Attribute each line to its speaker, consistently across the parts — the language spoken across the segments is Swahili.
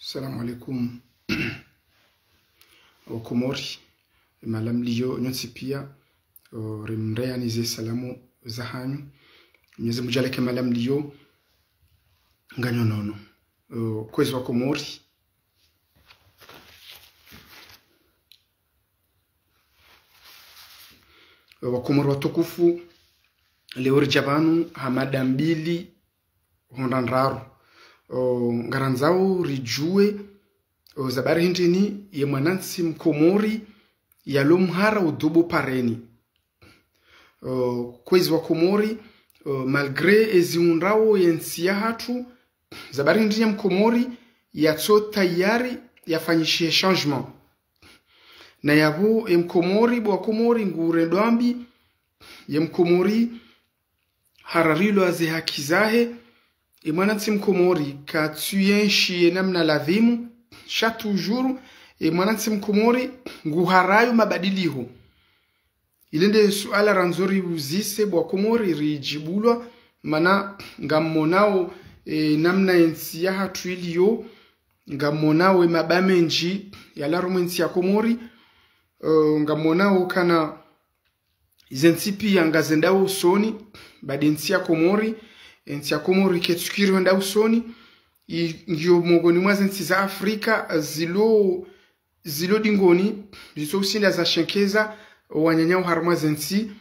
Speaker 1: Assalamu alaikum. Wakomori malam liyo nyonsi pia rimrea nize salamu za hanyu Mwenyezi Mungu jaleke malam liyo nganyo nono kwezi wakomori watukufu leo rijabanu hamada mbili hondanraru ngaranzao rijue zabari hindini ye mwanansi mkomori ya lomhara udubu pareni kwezi wa komori malgre eziunrao yensia hatu zabari hindini ya mkomori ya tso tayari yafanyishie changement na yabo mkomori bwa komori ngurendo ambi ye mkomori hararilo aze hakizahe mwanansi mkomori katuyenshi namna lavimu sha toujours mwanansi mkomori nguharayo mabadiliho ilende suala ranzori uzise bwa komori rijibulwa mana ngamonao namna ensi ya hatu iliyo ngamonao mabamenji yalarumu ensi ya komori ngamonao kana izensipi yangazendao usoni badi ensi ya komori ensi ya komori ketukiri wenda usoni ngiyo mogoni mwazi nsi za Afrika zilo dingoni ziso usinda za shenkeza wanyanyao harumwa zensi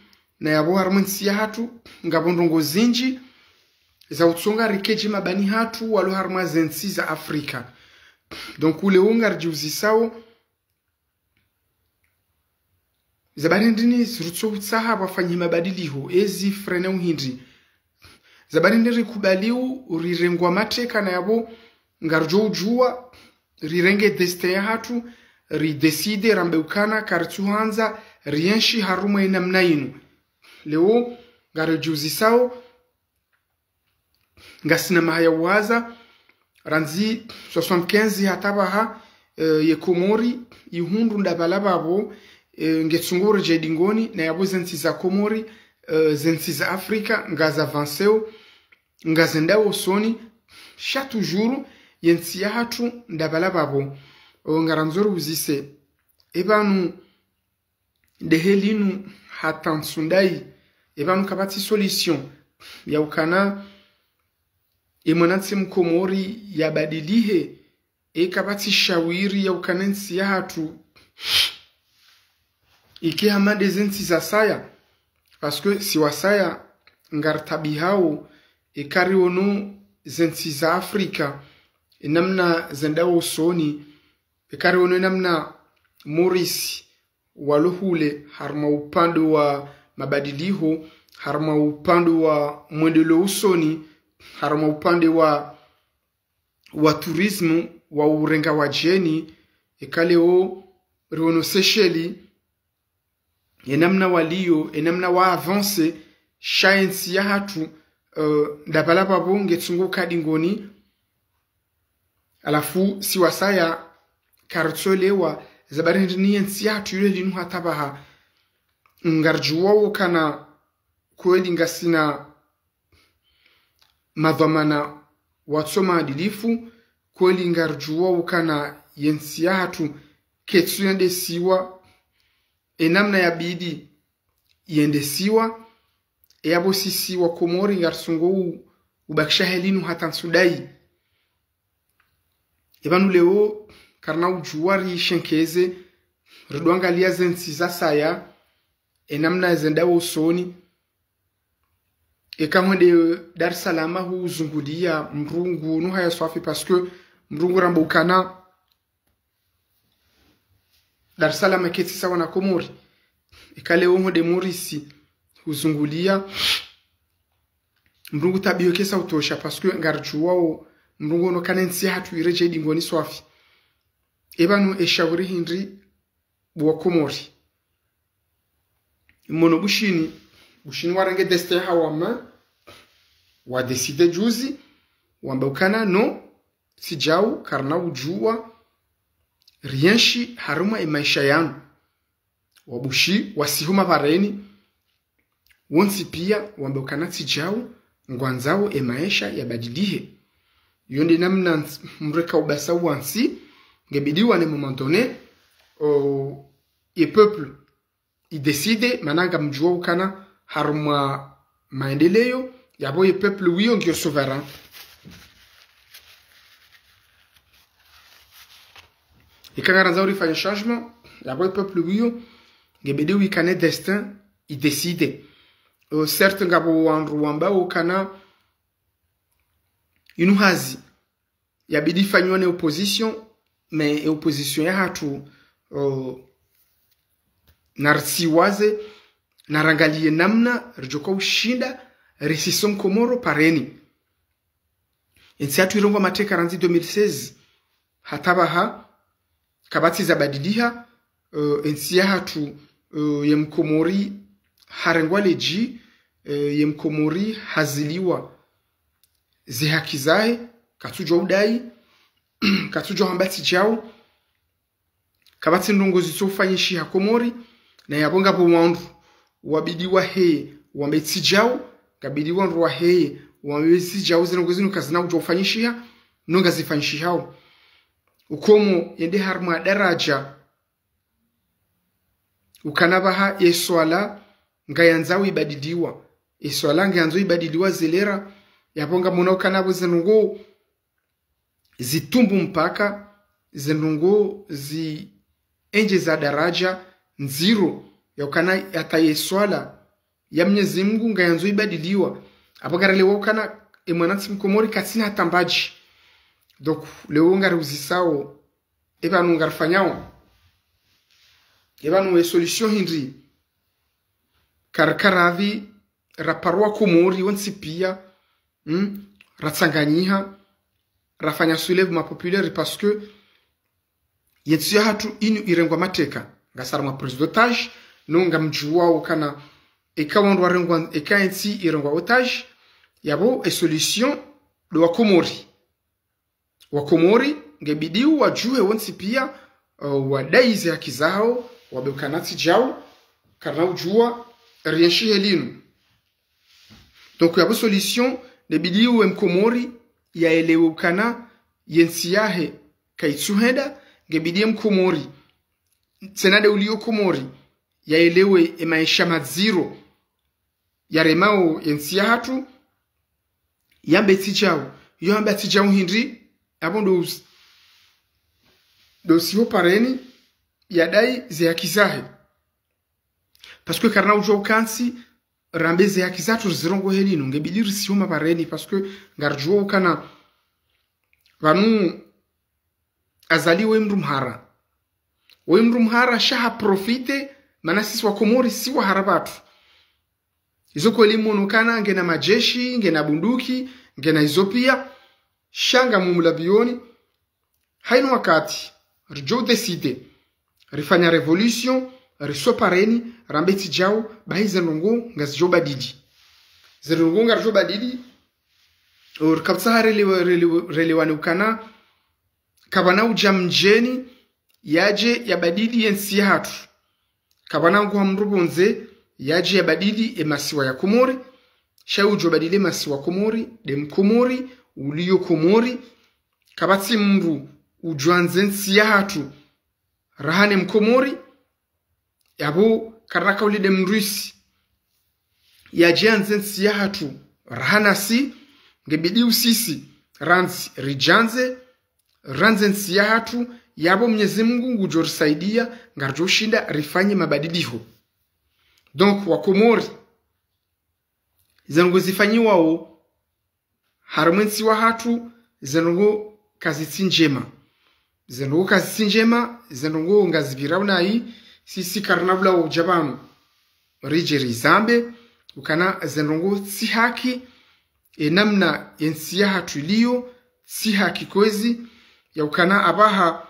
Speaker 1: na yabo harumwa nsi ya hatu ngabondongo zinji za utsonga rikeji mabani hatu walo harumwa zensi za Afrika. Donc ule unga rjiuzisao zabari ndini zirutso utsaha wafanyi mabadiliho ezi frene uhindi zabari ndiri kubaliu urirengwa mateka na yabo ngarjo ujua rirenge deste ya hatu rideside rambeukana kartuhanza rienshi haruma inamna inu leo ngarjuzisao ngasina mahaya waza ranzi 75 hatabaha ye komori ihundu ndabalababo ngetsunguru jedingoni na yabo zensi za komori zensi za Afrika ngaza avanceo ngazendao soni sha toujours yensi ya hatu ndabalababo ngaranzoro uzise ebanu dehelinu hatansundai ebanu kabati solution ya ukana mwanansi mkomori yabadilihe kabati shawiri ya ukanensi ya hatu iki hamade zensi za saya parce que si wasaya ngartabi hao ikari onu zensi za Afrika namna zendao soni ikari onu namna Morris walohule harma upande wa mabadiliho harma upande wa mwendelo usoni harma upande wa turismu wa urenga wa jeni ikaleo riono Seychelles enamna waliyo enamna wa avance science ya hatu ndabala babo ngetsunguka dingoni alafu siwasaya kartsolewa zabari ndini ensi ya hatu yule linu hatabaha ngarjuwa kana kweli ngasina madhamana watsoma adilifu kweli ngarjuwa kana yensi ya hatu ketsuyende siwa enamna ya bidi yende siwa yabo sisi wa komori ngarsungo ubakisha helinu hata nsudai ebanu leo karna ujuwari shenkeze ridwanga lia zensi za saya enamna zendawo soni ekamwende Dar es Salaam hu zungudia mrungu no haya swafi parce que mrungu rambukana Dar es Salaam keti sawa na komori ikale omo de Morisi uzungulia mrungu tabiyo kesa utosha parce que ngarjuwao mrungu no kanensi hatu ireje dingoni swafi ebanu eshauri hindri bwa komori mono bushini warange deste hawama wa decide juzi wambaukana no sijau karna ujua rienshi haruma maisha yanu wabushi wasihuma pareni wonsi pia wambaukana sijau ngwanzao maisha yabadilihe yonde namna mreka ubasa wansi ngebidi wane moment donné et peuple il décide mananga mjua ukana haruma maendeleo yabo ye peuple wiyo ngio souverain ikangara nzauri fanya changement yabo ye peuple wiyo ngebidi wikane destin il décide certes ngabo wanru wamba ukana inuhazi yabidi fanywane opposition mais opposition ya hatu narsiwaze narangalie namna rijoka ushinda resison Komoro pareni ensi hatu irongwa mateka ranzi 2016 hatabaha kabati za badidiha ensi ya hatu yemkomori harengwa leji yemkomori haziliwa zihaki zae katujwa udai katujwa hambati jao kabati ndongozi sofanyishi hakomori na yabonga po wandu wabidi wa heye wambetsi jao kabidi wandu wa heye wambetsi jao zinongozi nukazina ujwa ufanyishia nunga zifanyishi hao ukomo yende harma daraja ukanabaha yeswala ngayanzawi ibadidiwa yeswala ngayanzo ibadidiwa zelera yabonga muna ukanabo zinungo zitumbu mpaka zinungo zi enje za daraja nziro ya ukana yatayeswala ya Mwenyezi Mungu ngayanzo ibadiliwa apagara lewo kana emwanatsi mkomori katsina hatambaji donc lewo ngari uzisao ebanu ngarfanyao ebanu solution hindri karkaravi raparwa komori wonsi pia ratsanganyiha rafanya soulèvement populaire parce que yetsu hatu inu irengwa mateka ngasara ma prise d'otage nunga mjuwa ukana ekawandu warengwa ekaensi irengwa otage yabo solution do wakomori ngebidiu wajue wonsi pia wadaize haki zao wabekanati jao kana ujua rienshi helinu donc yabo solution nebidiu mkomori yaelewe ukana yensi yahe kaitsuheda ngebidie mkomori senade ulio komori yaelewe maisha maziro yaremao yensi hatu yambe tijao hindri abondo dosio pareni yadai zeakizahe parce que karna ujo kansi rambe zeakizatu zirongo helino ngebidiri sioma pareni parce que ngarjuo kana vanu azaliwe mrumhara shaha profite mana sisi wa Komori si wa harabatu izoko elimu nukana ngena majeshi ngena bunduki ngena izopia shanga mumulabioni haino wakati rijo decide rifanya revolution risopareni rambeti jao bahize nungu ngazijo badidi zerungu ngarjo badidi or kapsa relewani ukana kabana ujamjeni yaje yabadidi yensi hatu kabana nguwa mrubonze yaje yabadidi emasiwa ya Komori shaujo badile masiwa Komori dem Komori uliyo Komori kabati mru ujuanze nsi hatu rahane mkomori yabo karaka uli dem Rusi yaje anze nsi hatu rahana si ngebidi usisi ranzi rijanze ranze nsi hatu yabo Mwenyezi Mungu ngujorisaidia ngarjo shinda rifanye mabadiliko donc wa Komori zango zifanyiwao harumwensi wa hatu zango kazitsi njema zango ngazibirauna hii sisi karnavla wa ujabanu rijeri zambe ukana zango si haki namna yensi ya hatu iliyo si haki kwezi ya ukana abaha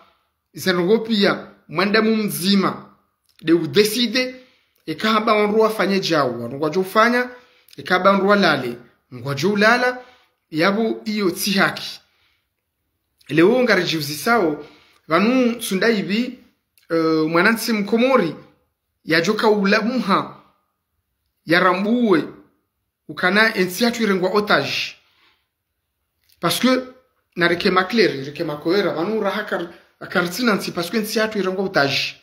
Speaker 1: zango pia mwandamu mzima de udeside ekaba onruwa fanye jawo ngwajo ufanya ekaba onruwa lale ngwajo ulala yabo iyo si haki leo ngarijiuzisao vanu sunda hivi mwanansi mkomori yajoka ulamuha yarambuwe ukana ensi hatu irengwa otage parce que na reke makleri reke makoera vanu raha akartsina nsi parce que nsi hatu irongo utaji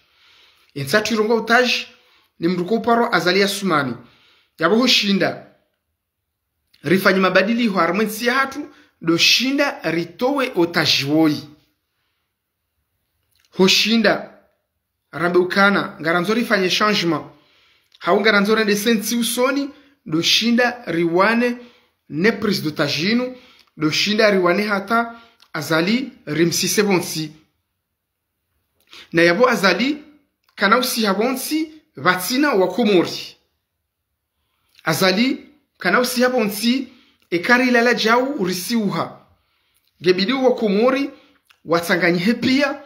Speaker 1: nsi hatu irongo utaji ni mruko paro azalia sumani yabo hoshinda rifanyi mabadili ho armensi hatu do shinda ritowe otajwoi hoshinda rabeukana ngaranzo rifanye changement hau ngaranzo rende sensi usoni do shinda riwane ne prise d'otajinu do shinda riwane hata azali rimsise bonsi na yabo azali kana usi habonsi vatsina wa Komori azali kana usi habonsi ekari lala jau urisiuha gebidi wa Komori watsanganyihe pia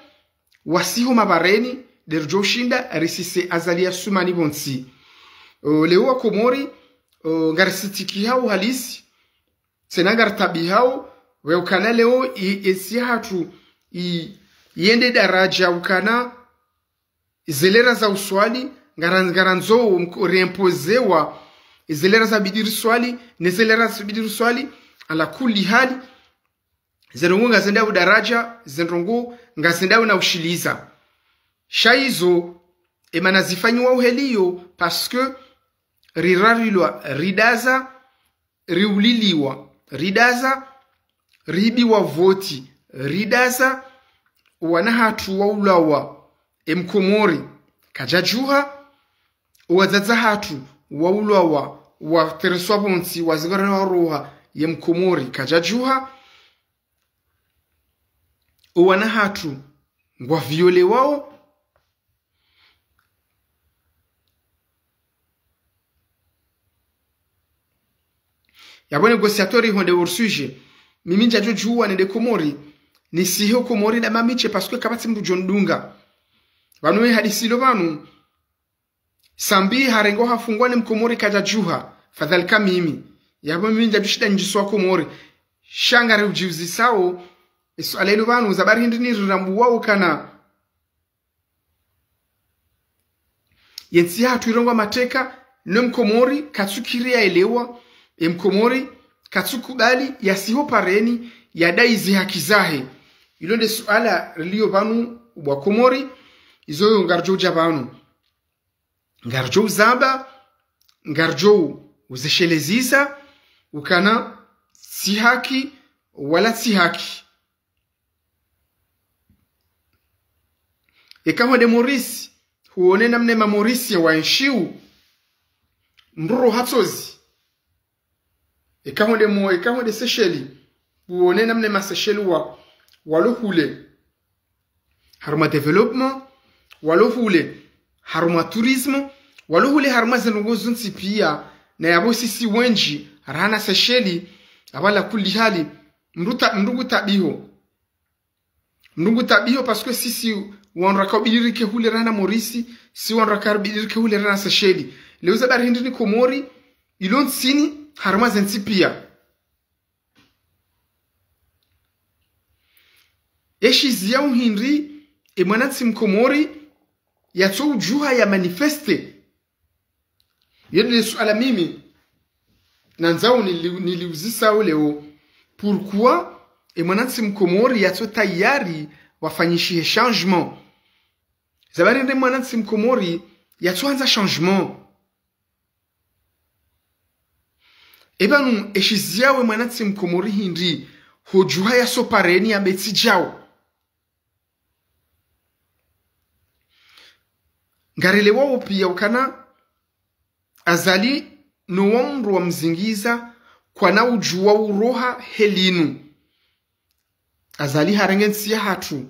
Speaker 1: wasiho mabareni derjo shinda risise azali ya sumani bonsi leo wa Komori ngarisitiki hao halisi senagar tabi hao we ukana leo esi hatu yende daraja ukana zelera za uswali ngaranzo reimposewa zelera za bidiri swali ne zelera za bidiri swali ala kuli hali zerongo ngazenda udaraja zerongo ngazenda na ushiliza shaizo emana zifanywa uheliyo parce que rirarilwa ridaza riuliliwa ridaza ribiwa voti ridaza wanahatu waulawa emkomori kajajuha wazaza hatu waulawa wa tereswa bonsi wazigara wa roha yemkomori kajajuha wanahatu ngwa viole wao yabo negociatori honde ursuje mimi njajo juwa nende Komori ni siho Komori na mamiche parce que kabati mbu jondunga banu hadisilo banu sambi harengo hafungwane mkomori kaja juha fadhalika mimi yabo mimi njajo shida njiswa Komori shangare ujiuzi sao isu alelo banu zabari hindini rambu wao kana yensi hatu irongo mateka no mkomori katsukiria elewa emkomori katsukubali yasiho pareni yadaizi haki zahe ilonde suala rilio banu wa Komori izo ngarjo jabanu ngarjo zaba ngarjo uzesheleziza ukana si haki wala si haki ekaho de Maurice huone namne ma Maurice ya wanshiu nduro hatozi ekaho de Seychelles huone namne ma Seychelles wa walohule haruma development walohule haruma tourisme walohule haruma zenongozo nsipia na yabo sisi wenji rana Seychelles abala kuli hali mndugu tabiho parce que sisi wanraka bidirike hule rana Maurice si wanraka bidirike hule rana Seychelles leo zabari hindini Komori ilon sini haruma zensipia eshizi ya uhinri emwanatsi mkomori yatso ujuha ya manifeste yedle suala mimi nanzao niliuzisa leo pourquoi emwanatsi mkomori yatso tayari wafanyishie changement zabari nde mwanatsi mkomori yatso anza changement ebanu eshizi yawe mwanatsi mkomori hindi hojuha ya sopareni ya betsi jao ngarele wao pia ukana azali no wamru wa mzingiza kwa na ujuwa uroha helinu azali harengensi ya hatu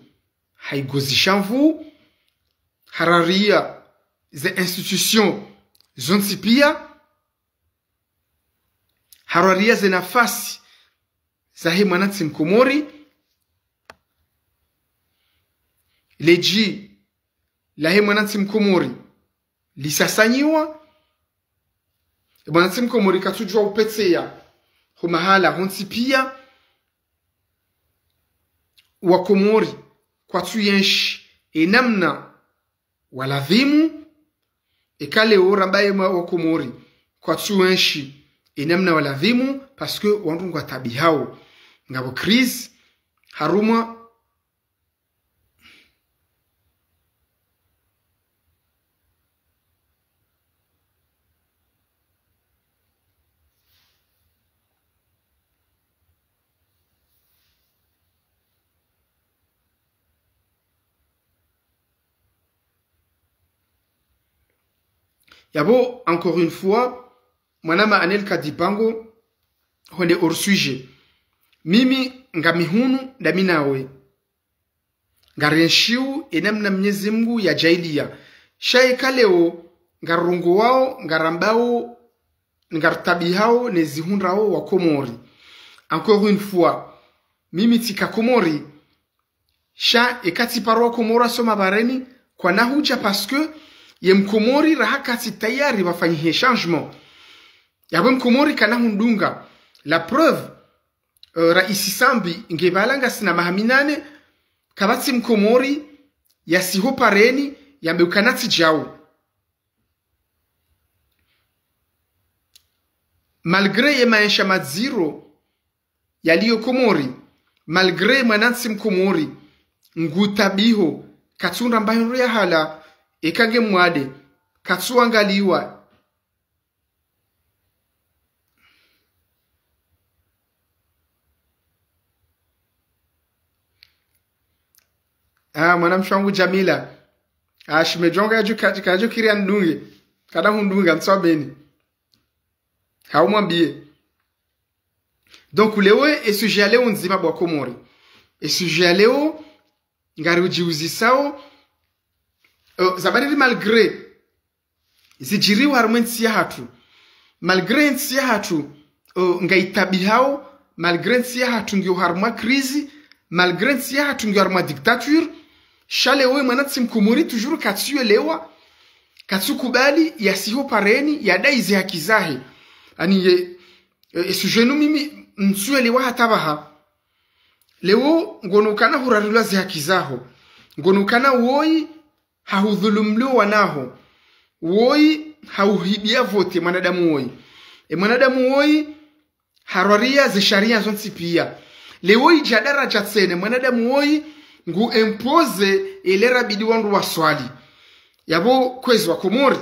Speaker 1: haigozishamvu hararia ze institution zonsi pia hararia ze nafasi zahi mwanatsi mkomori leji lahe mwanatsi mkomori lisasanyiwa mwanatsi mkomori katujwa upetseya humahala honsi pia wa Komori kwa tuyenshi enamna waladhimu ekale ora baye wa Komori kwa tuyenshi enamna waladhimu parce que wandu ngwa tabihao ngabo crise haruma yabo encore une fois mwanama anel kadipango honde hors sujet mimi ngamihunu daminawe ngarenshiu enamna Mwenyezi Mungu ya jailia shaika leo ngarungu wao ngarambao ngartabihao nezihunrao wa Komori. Encore une fois mimi tika Komori sha ekati parwa Komora soma bareni kwa nahuja parce que ye Mkomori rahakati tayari wafanyie changement yabo Mkomori kana hundunga la preuve Raisi Sambi ngebalanga sina mahaminane kabati Mkomori yasiho pareni yambeukanati jao malgré ye maisha maziro yaliyo Komori malgré mwanansi Mkomori ngutabiho katunda mbayo ya hala ekage mwade katsuangaliwa mwanamsho wangu Jamila shimejonga yajo kiria ndunge kada hundunga nswabeni haumwambie. Donc leo sujet leo nzima bwa Komori sujet leo ngari ujiuzisao zabari malgré zijiriwa harumwensi ya hatu malgré nsi ya hatu ngaitabihao malgré nsi ya hatu ngio harumwa krizi malgré nsi ya hatu ngio harumwa dictature shale we mwanatsi Mkomori toujours katsuelewa katsukubali yasiho pareni yadaize hakizahe ani sujenu mimi nsuelewa hatabaha leo ngonukana hurarula zihakizaho ngonukana woi hahudhulumlu wanaho woi hauhibia vote mwanadamu woi mwanadamu woi hararia ze sharia zonsi pia leo ijadara jatsene mwanadamu woi ngu impose elera bidi wandu waswali yabo kwezi wa Komori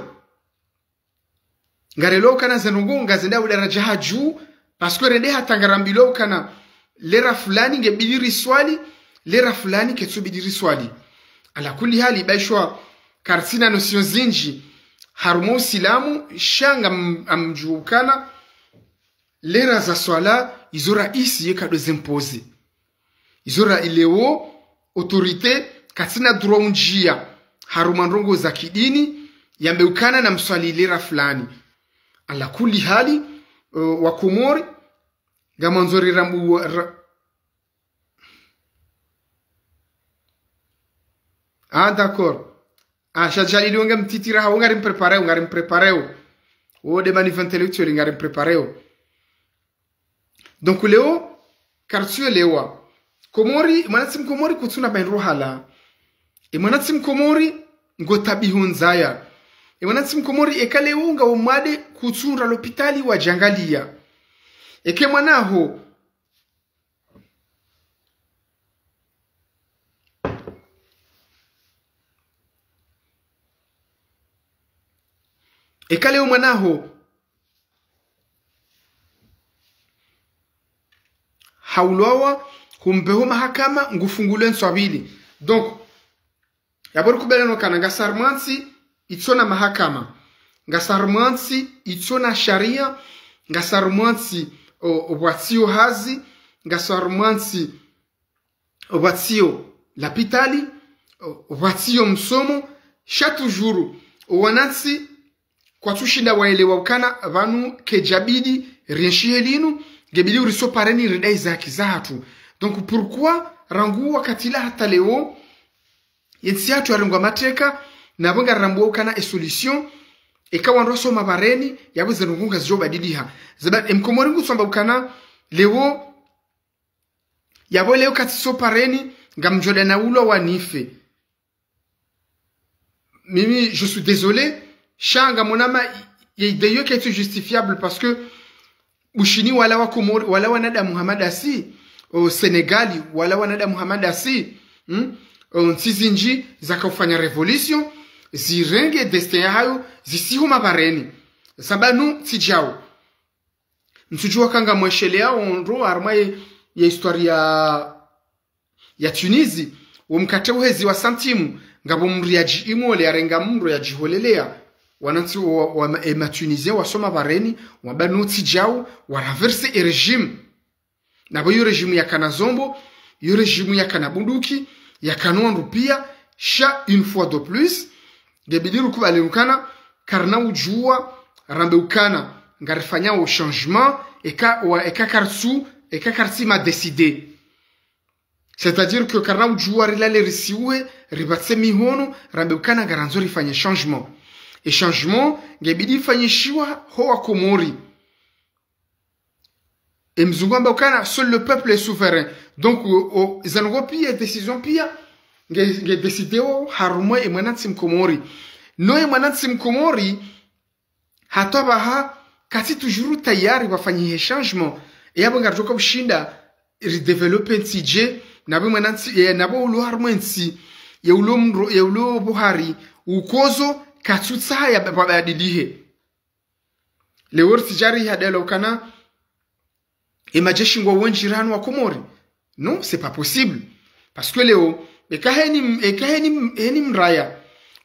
Speaker 1: ngarelo kana zanungunga zenda udaraja haju parce que rende hatangarambilo kana lera fulani ngebidiri swali lera fulani ketsubidiri swali ala kuli hali baishwa karsina nosio zinji harumo silamu shanga amjukana lera za swala izora isi yekado zimpoze izora ileo autorité katina droit njia harumandrongo za kidini yambeukana na mswali lera fulani ala kuli hali wa Komori gamanzori rambu d'accord shajali donga mtitira ha ngari prepareo o de manif intellectuel ngari prepareo. Donc leo kartue lewa Komori mwanatsi Mkomori kutuna bainro hala mwanatsi Mkomori ngotabihunzaya mwanatsi Mkomori ekaleo nga umade kutsura l'hôpitali wa jangalia eke mwanaho ekaleo mwanaho haulawa kumbeho mahakama ngufungule nswabili. Donc yabori kubeleno kana ngasarmansi itsona mahakama ngasarmansi itsona sharia ngasarmansi obwatio hazi ngasarmansi obwatio lapitali obwatio msomo shatujuru wanatsi kwa tushinda waelewa ukana vanu kejabidi rienshielinu gebili uriso pareni ridai zaki zatu. Donc pourquoi rangu wakati la hata leo yensi hatu yaringwa mateka na bonga rambuwa ukana solution ekawa nroso mabareni yabu zenungunga zijoba didiha zaba Mkomori ngusomba ukana leo yabo leo katiso pareni ngamjoda na ulo wanife. Mimi je suis désolé shanga monama yedeyo qui est justifiable parce que ushini wala wa Komori wala wa nada Muhammad asi Senegali wala wanada Muhammad asi ntizinji zakafanya revolution zirenge destin hayo zisihuma bareni sabanu tijao ntujua kanga mweshelea onro armaye ya historia ya Tunisie umkate uhezi wa santimu ngabo mriaji imole arenga mro ya jiholelea wananti wa Tunisia wasoma bareni wabanu tijao waraverse e regime nabo yo regime ya kanazombo yo regime ya kanabunduki ya kanon rupia sha une fois de plus gebidiru kubalirukana karna ujua rambeukana ngarifanya au changement eka karsi ma décidé. C'est-à-dire que karna ujua rilale risiwe ribatse mihono rambeukana garanzo rifanya changement. Et changement gebidi fanyishiwa hoa Komori. Et mzungu ambeukana seul le peuple est souverain. Donc zango pia décision pia nge décidé o harumo e mwanatsi mkomori. No e mwanatsi mkomori hatabaha kati toujours tayari bafanyie changement et yabo ngarjoka bushinda redeveloper ntije nabo mwanatsi nabo ulo harumo nsi ye ulo buhari ukozo katutsa ya babadidihe le worti jari hadelo kana et majeshi ngo wenjirano wa Komori. Non, c'est pas possible. Parce que Léo, ekaheni mraya,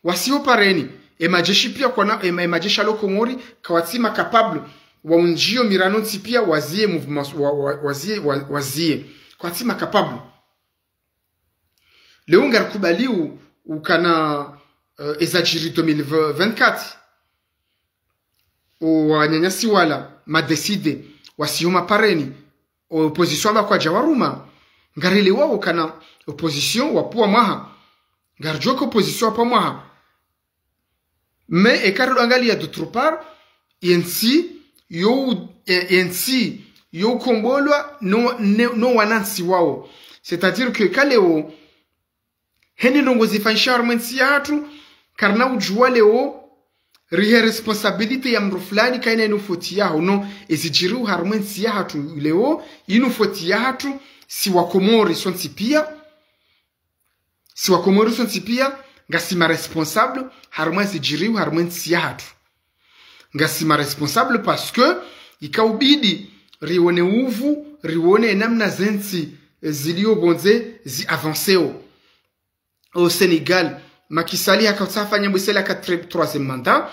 Speaker 1: wasio pareni, e majeshi pia kwa e majeshi alo Komori, kawatima capable, wa unjio mirano tipia wazie mouvement, wazie, kawatima capable. Léo ngar kubali ou kana ezajiri 2024, ou wanyanyasi wala, ma décide, wasio mapareni, opposition ba kwa jawaruma, ngarele wao kana opposition wapua maha ngarjoko opposition wapua maha mais ekaro angalia d'autre part yensi yo kombolwa no wanansi wao, c'est-à-dire que kaleo heni ndongo zifanisha armensi yatu karna ujua leo rihe responsabilité ya mru fulani kaina inufoti yao no ezijiru harmensi yatu leo inufoti yatu si wakomori sonti pia ngasima responsable harmon sijiriu harmon siyahatu ngasima responsable parce que ikaubidi rione uvu rione namna zensi zilio bonze zi avanceo au Sénégal makisali akatafanya mbisela ka 3e mandat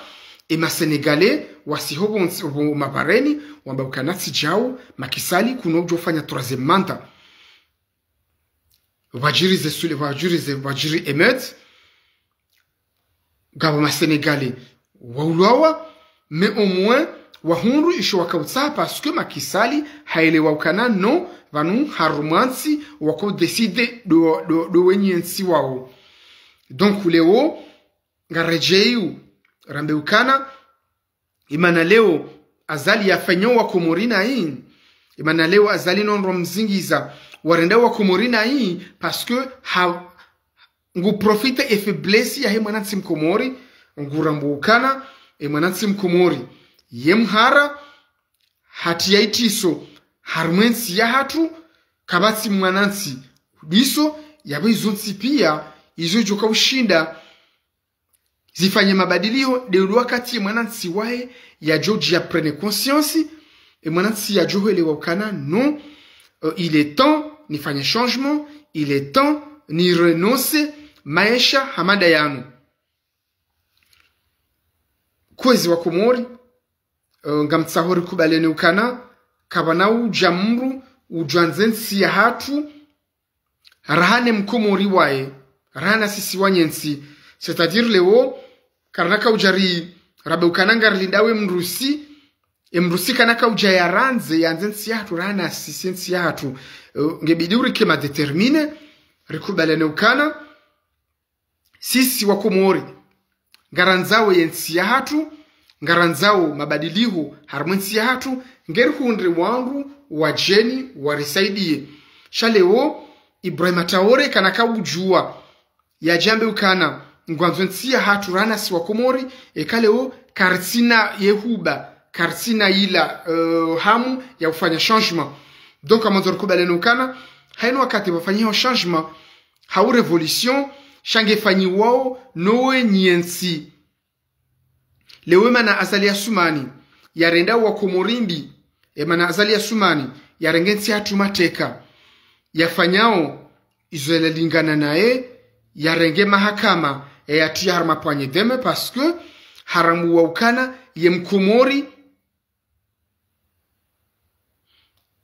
Speaker 1: et ma sénégalais wasihobo mabareni wambakanati jao makisali kunojo fanya 3e mandat wajiri emet gabo ma sénégalais waulawa mais au moins wahundu isho wakautsa parce que makisali haile wakana no vanu harumansi wako décider do wenyensi wao. Donc leo ngarejeu rambeukana imana leo azali yafanyo wa Komorina hii imana leo azali nonro mzingiza warenda wa Komorina hii parce que ngu profite et faiblesse ya mwanatsi mkomori ngu rambeukana mwanatsi mkomori yemhara hati ya itiso harmensi ya hatu kabati mwanansi biso yabe izonsi pia izo joka ushinda zifanye mabadilio de wakati mwanansi wae ya George ya prenne conscience et mwanansi ya Joe le wakana non il est temps ni fanye changement, il est temps ni renoncer maisha hamada yanu kwezi wa Komori ngamtsahori kubalene ukana kabana ujamru ujanzensi ya hatu rahane mkomori wae rahana sisi wanyensi, c'est-à-dire leo karnaka ujari rabe ukananga lindawe mrusi mrusi kanaka ujaya ranze yanzensi ya hatu rahana sisi ya hatu ngebiduri kema determine rikubalene ukana sisi wa Komori ngaranzao yensi ya hatu ngaranzao mabadiliho harmonsi ya hatu ngerhundri wangu wajeni warisaidie shaleo Ibrahim Traoré kanaka ujua ya jambe ukana ngwanzonsi ya hatu rana si wa Komori ekaleo kartina yehuba kartina ila hamu ya ufanya changement donc amanzor kubaleno kana haino wakati wafanyia changement hau revolution shange fanyiwao nowe nyensi lewe mana azali ya sumani yarenda wa Komorindi mana azali ya sumani yarengensi hatu mateka yafanyao izoele lingana nae yarenge mahakama yatia harma pwanye deme parce que haramu wa ukana yemkomori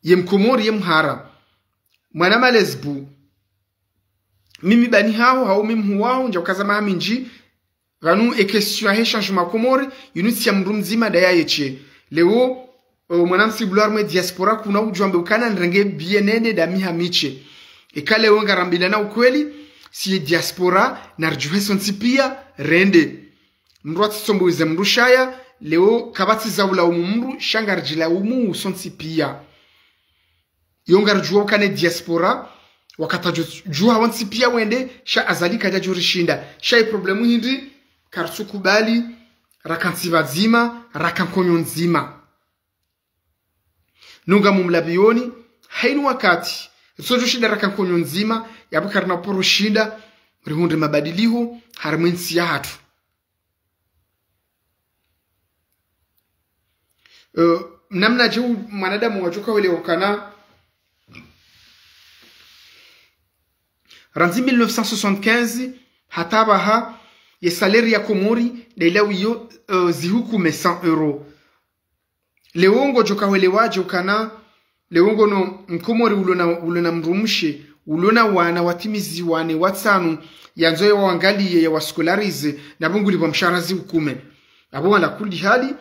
Speaker 1: yemhara mwana malesbu mimi bani hao mimi huwao nja ukazama minji vanu e question ya changement Komori yunuti ya mru mzima daya yeche leo mwana msibulwar me diaspora kuna ujwambe ukana nrenge bienene da miha miche ekale wenga rambilana ukweli si diaspora narjuhe sonsi pia rende mruati sombuize mrushaya leo kabati zaula umumru shangarjila umu sonsi pia yongar juwa kane diaspora wakata juwa wansi pia wende sha azali kaja jurishinda sha problemu hindi karsukubali rakansiva zima rakankonyo nzima nunga mumlabioni hainu wakati sojo shida rakankonyo nzima yabukar na poro shida rihunde mabadiliho harmensi ya hatu namna juu mwanadamu wajuka wele wakana ranzi 1975 hatabaha ye salaire ya Komori deila wiyo zihukume 100 euro leongo joka wele wajo kana leongo no mkomori ulona mrumshe ulona wana watimizi wane watsanu yanzoe waangalie ya waskolarize na bunguli kwa msharazi hukume abo wala kuli hali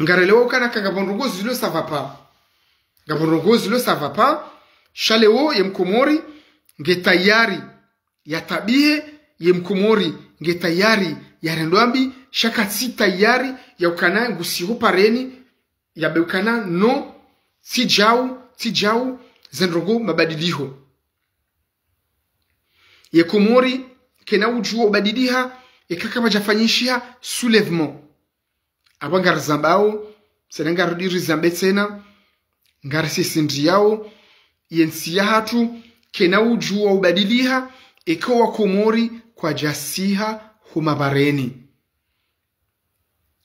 Speaker 1: ngarelewo kana kagabonrongozi lo savapa gabonrongozi lo savapa shaleo ye mkomori ngetayari ya tabie ye mkomori ngetayari ya rendoambi shaka si tayari ya ukana ngusiho pareni ya beukana no si jau zenrogo mabadiliho ye Komori kena ujua ubadiliha ikaka majafanyishia soulèvement abangar zambao senenga rudiri zambe tena ngari sisindi yao yensi ya hatu kena ujua ubadiliha ikawa Komori kwa jasiha humabareni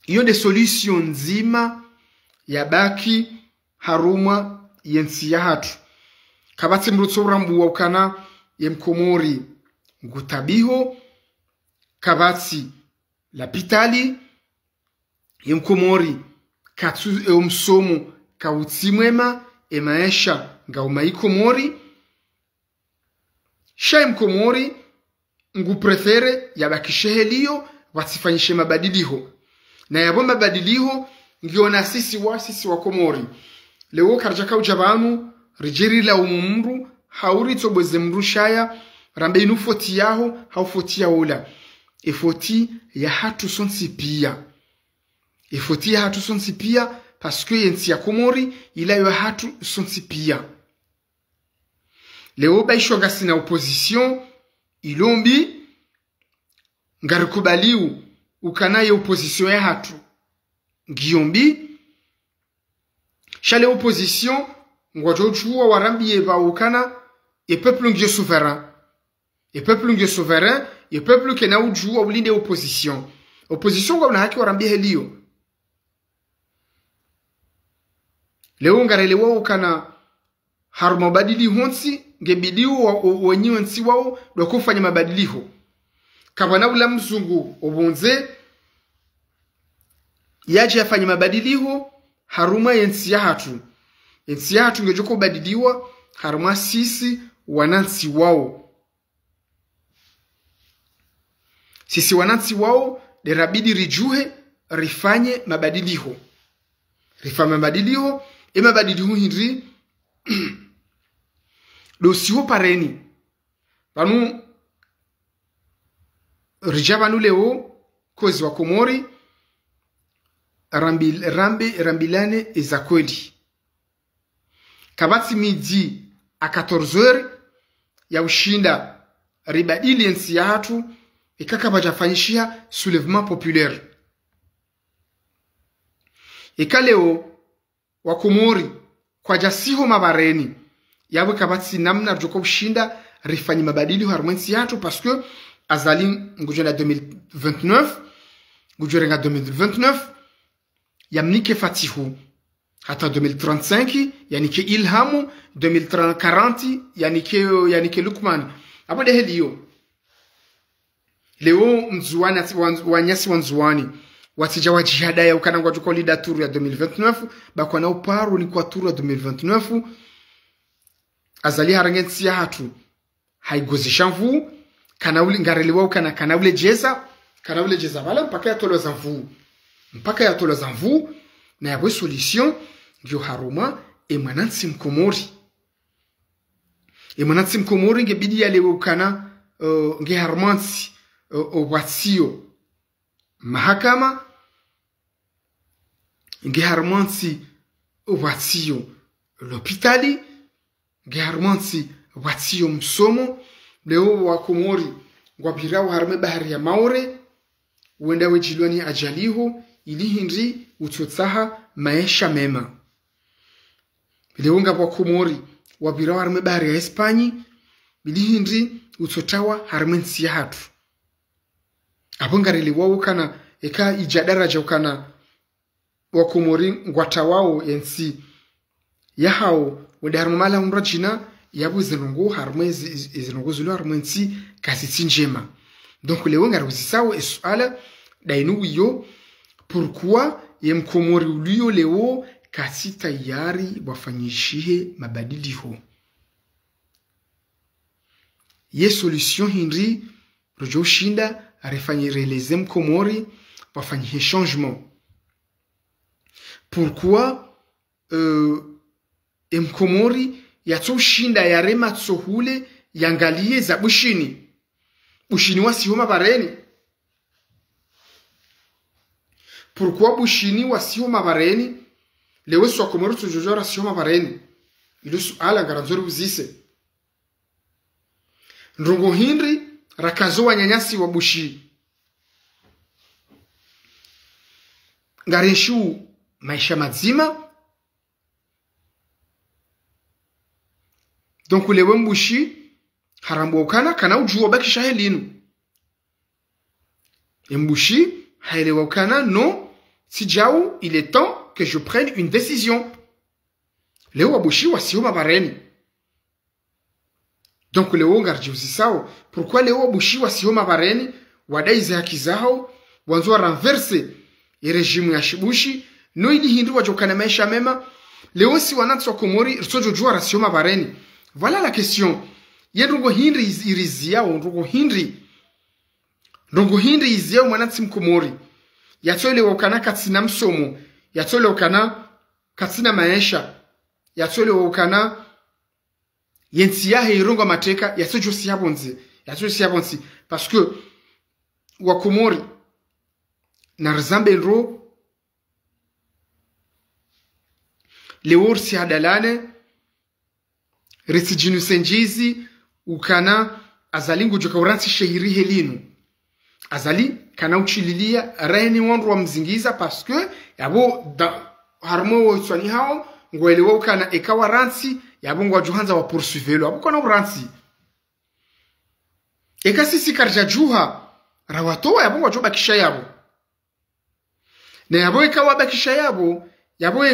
Speaker 1: iyo de solution nzima ya baki haruma yensi ya hatu kabati mrutsura mbuwa ukana ye mkomori ngutabiho kabati lapitali ye mkomori katu umsomo kautsimwema emaesha ngaumai Komori sha mkomori ngu prefere yabakishehelio watifanyishe mabadiliho na yabo mabadiliho ngiona sisi wa Komori leo karjaka ujabanu rijeri la umumru hauri tobweze mrushaya rambe inu foti yaho haufoti yaola efoti ya hatu sonsi pia parce que yensi ya Komori ila yo hatu sonsi pia leo baisho gasi na opposition ilombi ngarikubaliu ukanaye opposition ya hatu ngiyombi shale opposition ngwajojuwa warambiye ba ukana e peuple ngiyo souverain e peuple kena ujuwa ulinde opposition kwa una haki warambiye helio leo ngarelewa ukana haruma badili honsi ngebidiwa wenyewe nsi wao dokufanya mabadiliho kabana ula mzungu obonze yaje afanye mabadiliho haruma yensi ya hatu ngejoko badiliwa haruma sisi wanansi wao derabidi rijuhe rifanye mabadiliho mabadiliho hindri dosiho pareni panu rijabanu leo kozi wa Komori rambilane ezakweli kabati midi a 14h ya ushinda ribadili yensi ya hatu ikaka bajafanyishia soulèvement populaire ikaleo wa Komori kwa jasiho mabareni yabo kabati namna rjoko ushinda rifanye mabadili harmonsi yatu parce que azali ngujena 2029 ngujenga 2029 yamnike fatihu hata 2035 yanike ilhamu 2040 yanike lukman hapo de helio leo mzuani wanyasi wanzuani watija wa jihada ya ukanangwa tuko lida tour ya 2029 bakwa na uparu ni kwa tour ya 2029 azali harangensi ya hatu haigozisha mvu kanauli ngareliwa ukana kanaule jeza wala mpaka ya tolo za mvu na ya solution ndio haruma emanansi mkomori ngebidi yale ukana nge harmansi wasio mahakama nge harmansi wasio l'hôpitali nge harmansi wasio msomo leo wa Komori ngwabirao harme bahari ya Maore uenda wejilwani ajaliho ili hindi utotsaha maisha mema. Leo ngabwa Komori wabirao harme bahari ya Espanyi ili hindi utotawa harme nsi ya hatu. Abongarili wao kana eka ijadaraja ukana wa Komori ngwatawao yensi ya hao wenda harme mala unrajina yabu zinungu harme zinungu zulu harme nsi kasi njema. Donc leo ngaruzisawo esuala dainu yo pourquoi yemkomori uliyo leo kasi tayari wafanyishihe mabadiliho ye solution hindi rojo shinda arefanyireleze mkomori wafanyishe changement. Pourquoi mkomori yatso shinda yarema tsohule yangalie za bushini wasihoma bareni. Pourquoi bushini wasihoma bareni lewe swa Komori tujojora sihoma bareni ilo suala ngaranzori uzise ndrongo hindri rakazo wanyanyasi wa bushi ngareshu maisha mazima. Donc lewe mbushi harambo ukana kana ujuwa bakisha helinu mbushi haelewa ukana non sijau il est temps que je prenne une décision. Leo wabushi wasihoma bareni. Donc leo ngarji usisao pourquoi leo wabushi wasihoma bareni wadaize haki zao wanzo renverse regime ya shibushi no ili hindu wajokana maisha mema leo si wanatso Komori rsojo jua rasihoma bareni. Voilà la question. Yendrongo hindri irizia ndrongo hindri izia mwanatsi mkomori yatole wakana katsina msomo yatole wakana katsina maisha yatole wakana yensi ya irongo mateka yasojo siyabonzi parce que wa Komori na rzambe ro lewor si adalane resijinu senjizi ukana azali ngujoka uransi shehiri helinu azali kana uchililia reni wandu wa mzingiza parce que yabo harmo wo tswani hao ngwelewa ukana ekawa ransi yabo ngwa juhanza wa poursuivre abo kana uransi eka sisi karja juha rawato yabo ngwa joba kisha yabo na yabo ekawa bakisha yabo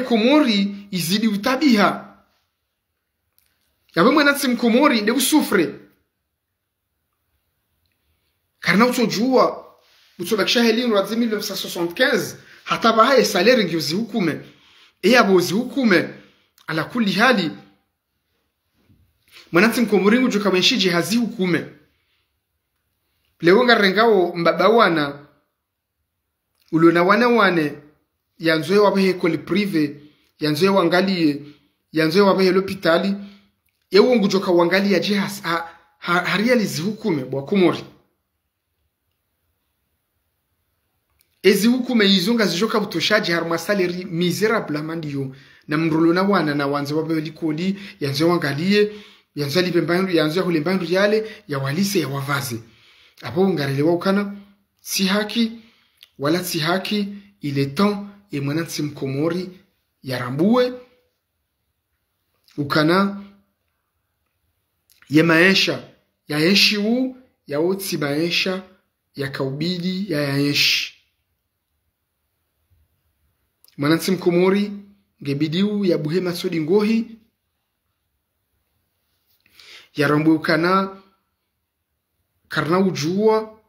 Speaker 1: Komori izidi utabiha yabo mwanatsi mkomori nde usufre karna utojua utobakisha helinu wa 1975 hata bahaye salaire ngiozi hukume yabo zihukume ala kulli hali mwanatsi mkomori ngujoka wenshije hazi hukume leo ngarengao mbabawana ulona wane yanzoe wabehe koli prive yanzoe wangalie yanzoe wabehe l'hôpitali yewo ngujoka wangalia jihas harializi hukume bwa Komori ezi hukume izunga zijoka butoshaji haruma salary miserable mandiyo na mrolo na wana na wanze wabehe likoli yanzoe wangalie yanzoe libembandu yanzoe hulembandu yale ya walise ya wavazi apo ngarelewa ukana si haki wala si haki il est temps et mwanatsi mkomori yarambue ukana ye maisha ya yeshi u ya otsi maisha ya kaubidi ya yeshi mwanansi mkomori ngebidiu ya buhema sodi ngohi ya ukana karna ujua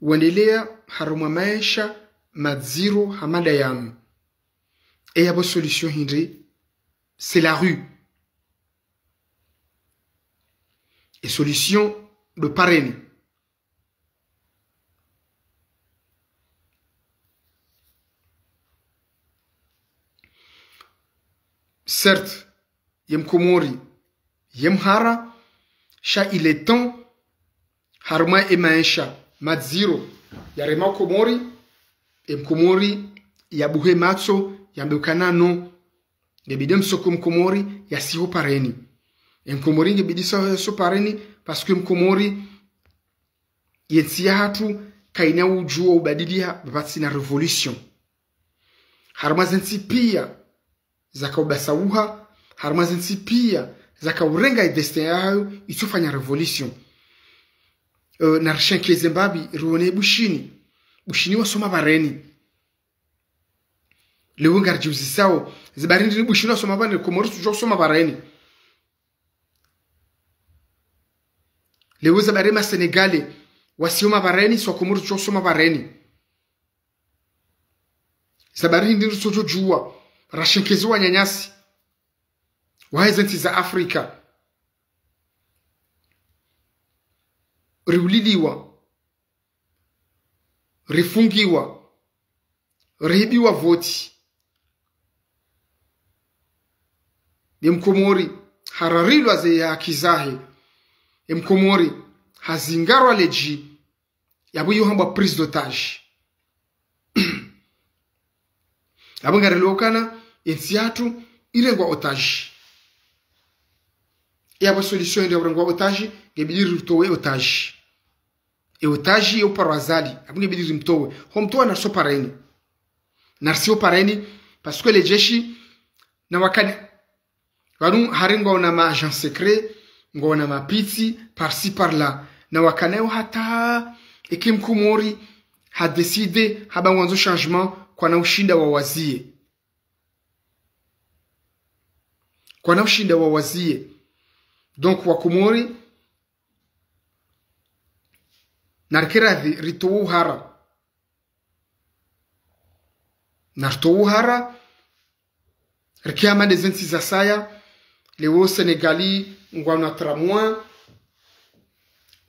Speaker 1: uendelea haruma maisha madziro hamada yanu et yabo solution hindi c'est la rue et solution de parrainer certes yem komori yem hara sha il est temps harma e maisha madziro ya rema komori em komori ya buhe matso ya mbukana no ngebidem sokum komori ya siho pareni em komori ngebidi so pareni parce que mkomori yensia hatu kaina ujua ubadilia batsi na revolution harma zensi pia zakaubasauha harma zensi pia zakaurenga idestin yayo itufanya revolution na rishenke Zimbabwe ruone bushini wasoma bareni lewo ngarjuzi sawo zibarindi bushini wasoma bareni komori tujo soma bareni lewo zabarema Senegali wasioma bareni so komori tujo soma bareni zabarindi tujo jua rashenkezi wa nyanyasi wahezenti za Afrika riulidiwa rifungiwa rihibiwa voti mkomori hararilwa ze ya kizahe mkomori hazingarwa leji yabu yohamba prise d'otage abungarelokana ensiatu irengwa otage yabo solution ndio irengwa otage ngebidi rutowe otage e otage yo parazali abungebidi mtowe homtoa na so pareni narsio pareni parce que les jeshi na wakani wanu haringo na ma agent secret ngona mapiti par-ci par-là na wakaneo hata ekimkumori ha décidé haba mwanzo changement kwa na ushinda wa wazie kwa na ushinda wa wazie donc wakumori narkirathi ritowu hara nartowu hara rikiama des enti za saya lewo Senegali ngwana tramwa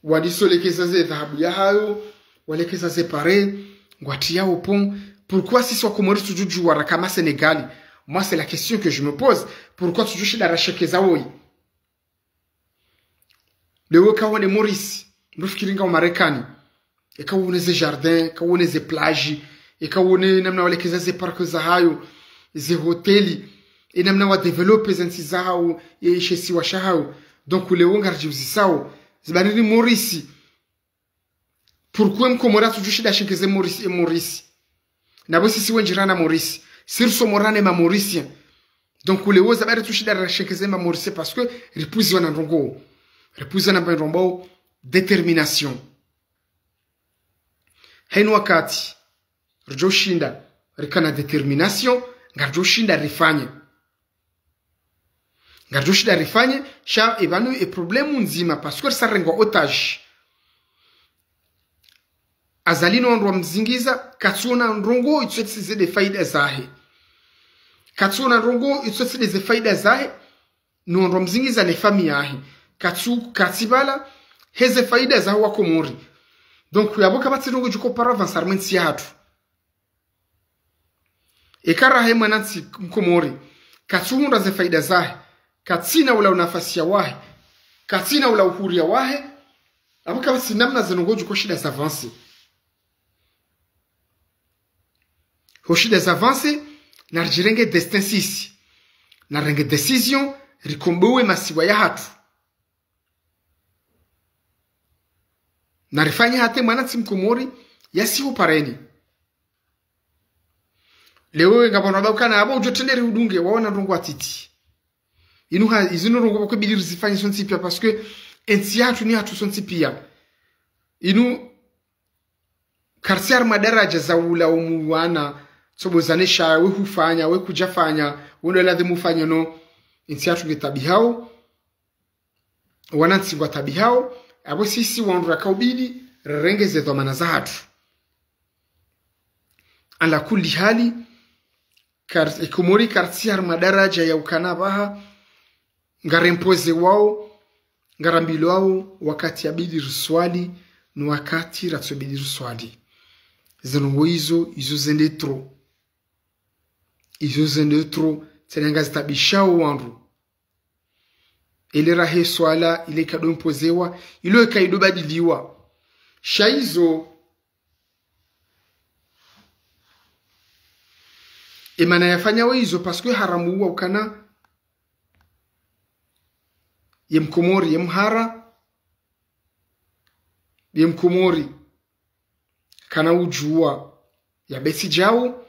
Speaker 1: wadisolekeza ze dhahabu ya hayo walekeza ze pare ngwati yao pont. Pourquoi si soit Comori tujuju warakama Sénégali? Moi c'est la question que je me pose. Pourquoi tujushi la rachekeza woi? Lewo kawane Maurice mrufikiringa wa Marekani ekawone ze jardin kawone ze plage ekawone namna walekeza ze park za hayo ze hoteli et namna wa developer zensi za hayo yeshesi wa shahao. Donc lewo ngarjiuzi sao zibanini Maurice. Pourquoi mkomora tujushi la shekeze Maurice et Maurice? Nabo sisi wenjirana Maurice sirso morane ma Mauricien. Donc lewo zabari tushida la shekeze ma Maurice parce que ripuzi wana ndongo ripuzi wana ndongo détermination. Hainu wakati rjoshinda rikana détermination ngarjoshinda rifanye ngarjoshinda rifanye sha ebanu e problème nzima parce que sarengo otage azalino ndo mzingiza katsuna ndrongo itsetse de faida zahe katsuna ndrongo itsetse de faida zahe ndo mzingiza ne famille yahe katsibala heze faida za wa Komori. Donc yaboka batsirongo juko para avancement si hatu ekara he manansi Komori katsunda ze faida zahe katsina ula nafasi ya wahe katsina ula uhuru ya wahe aboka batsinamna zinongo juko shida za avancer hoshi des avancées na jirenge destin sisi na renge decision rikombewe masiwa ya hatu na rifanya hate mwanansi Mkomori yasiho pareni lewe ngabona bakana abo ujotenderi udunge waona ndongo atiti izino rongo ko bidiri zifanye sonsi pia parce que ensi hatu ni hatu sonsi pia inu karsiar madaraja za ula umuwana sobo zanesha we hufanya we kujafanya uno lazima ufanye no ensi hatu getabihao wanansi wa tabihao abo sisi wandura kaubidi rengeze dhamana za hatu ala kulli hali Komori karsiar madaraja ya ukanabaha ngarempoze wao ngarambilo wao wakati abidi ruswali ni wakati ratsobidi ruswali zinongo izo zende tro tenanga zitabishao wandu ile rahe swala ile kado impozewa ilo kaido badiliwa shaizo imana yafanya wizo paske haramu huwa ukana yemkomori yemhara yemkomori kana ujua ya besi jao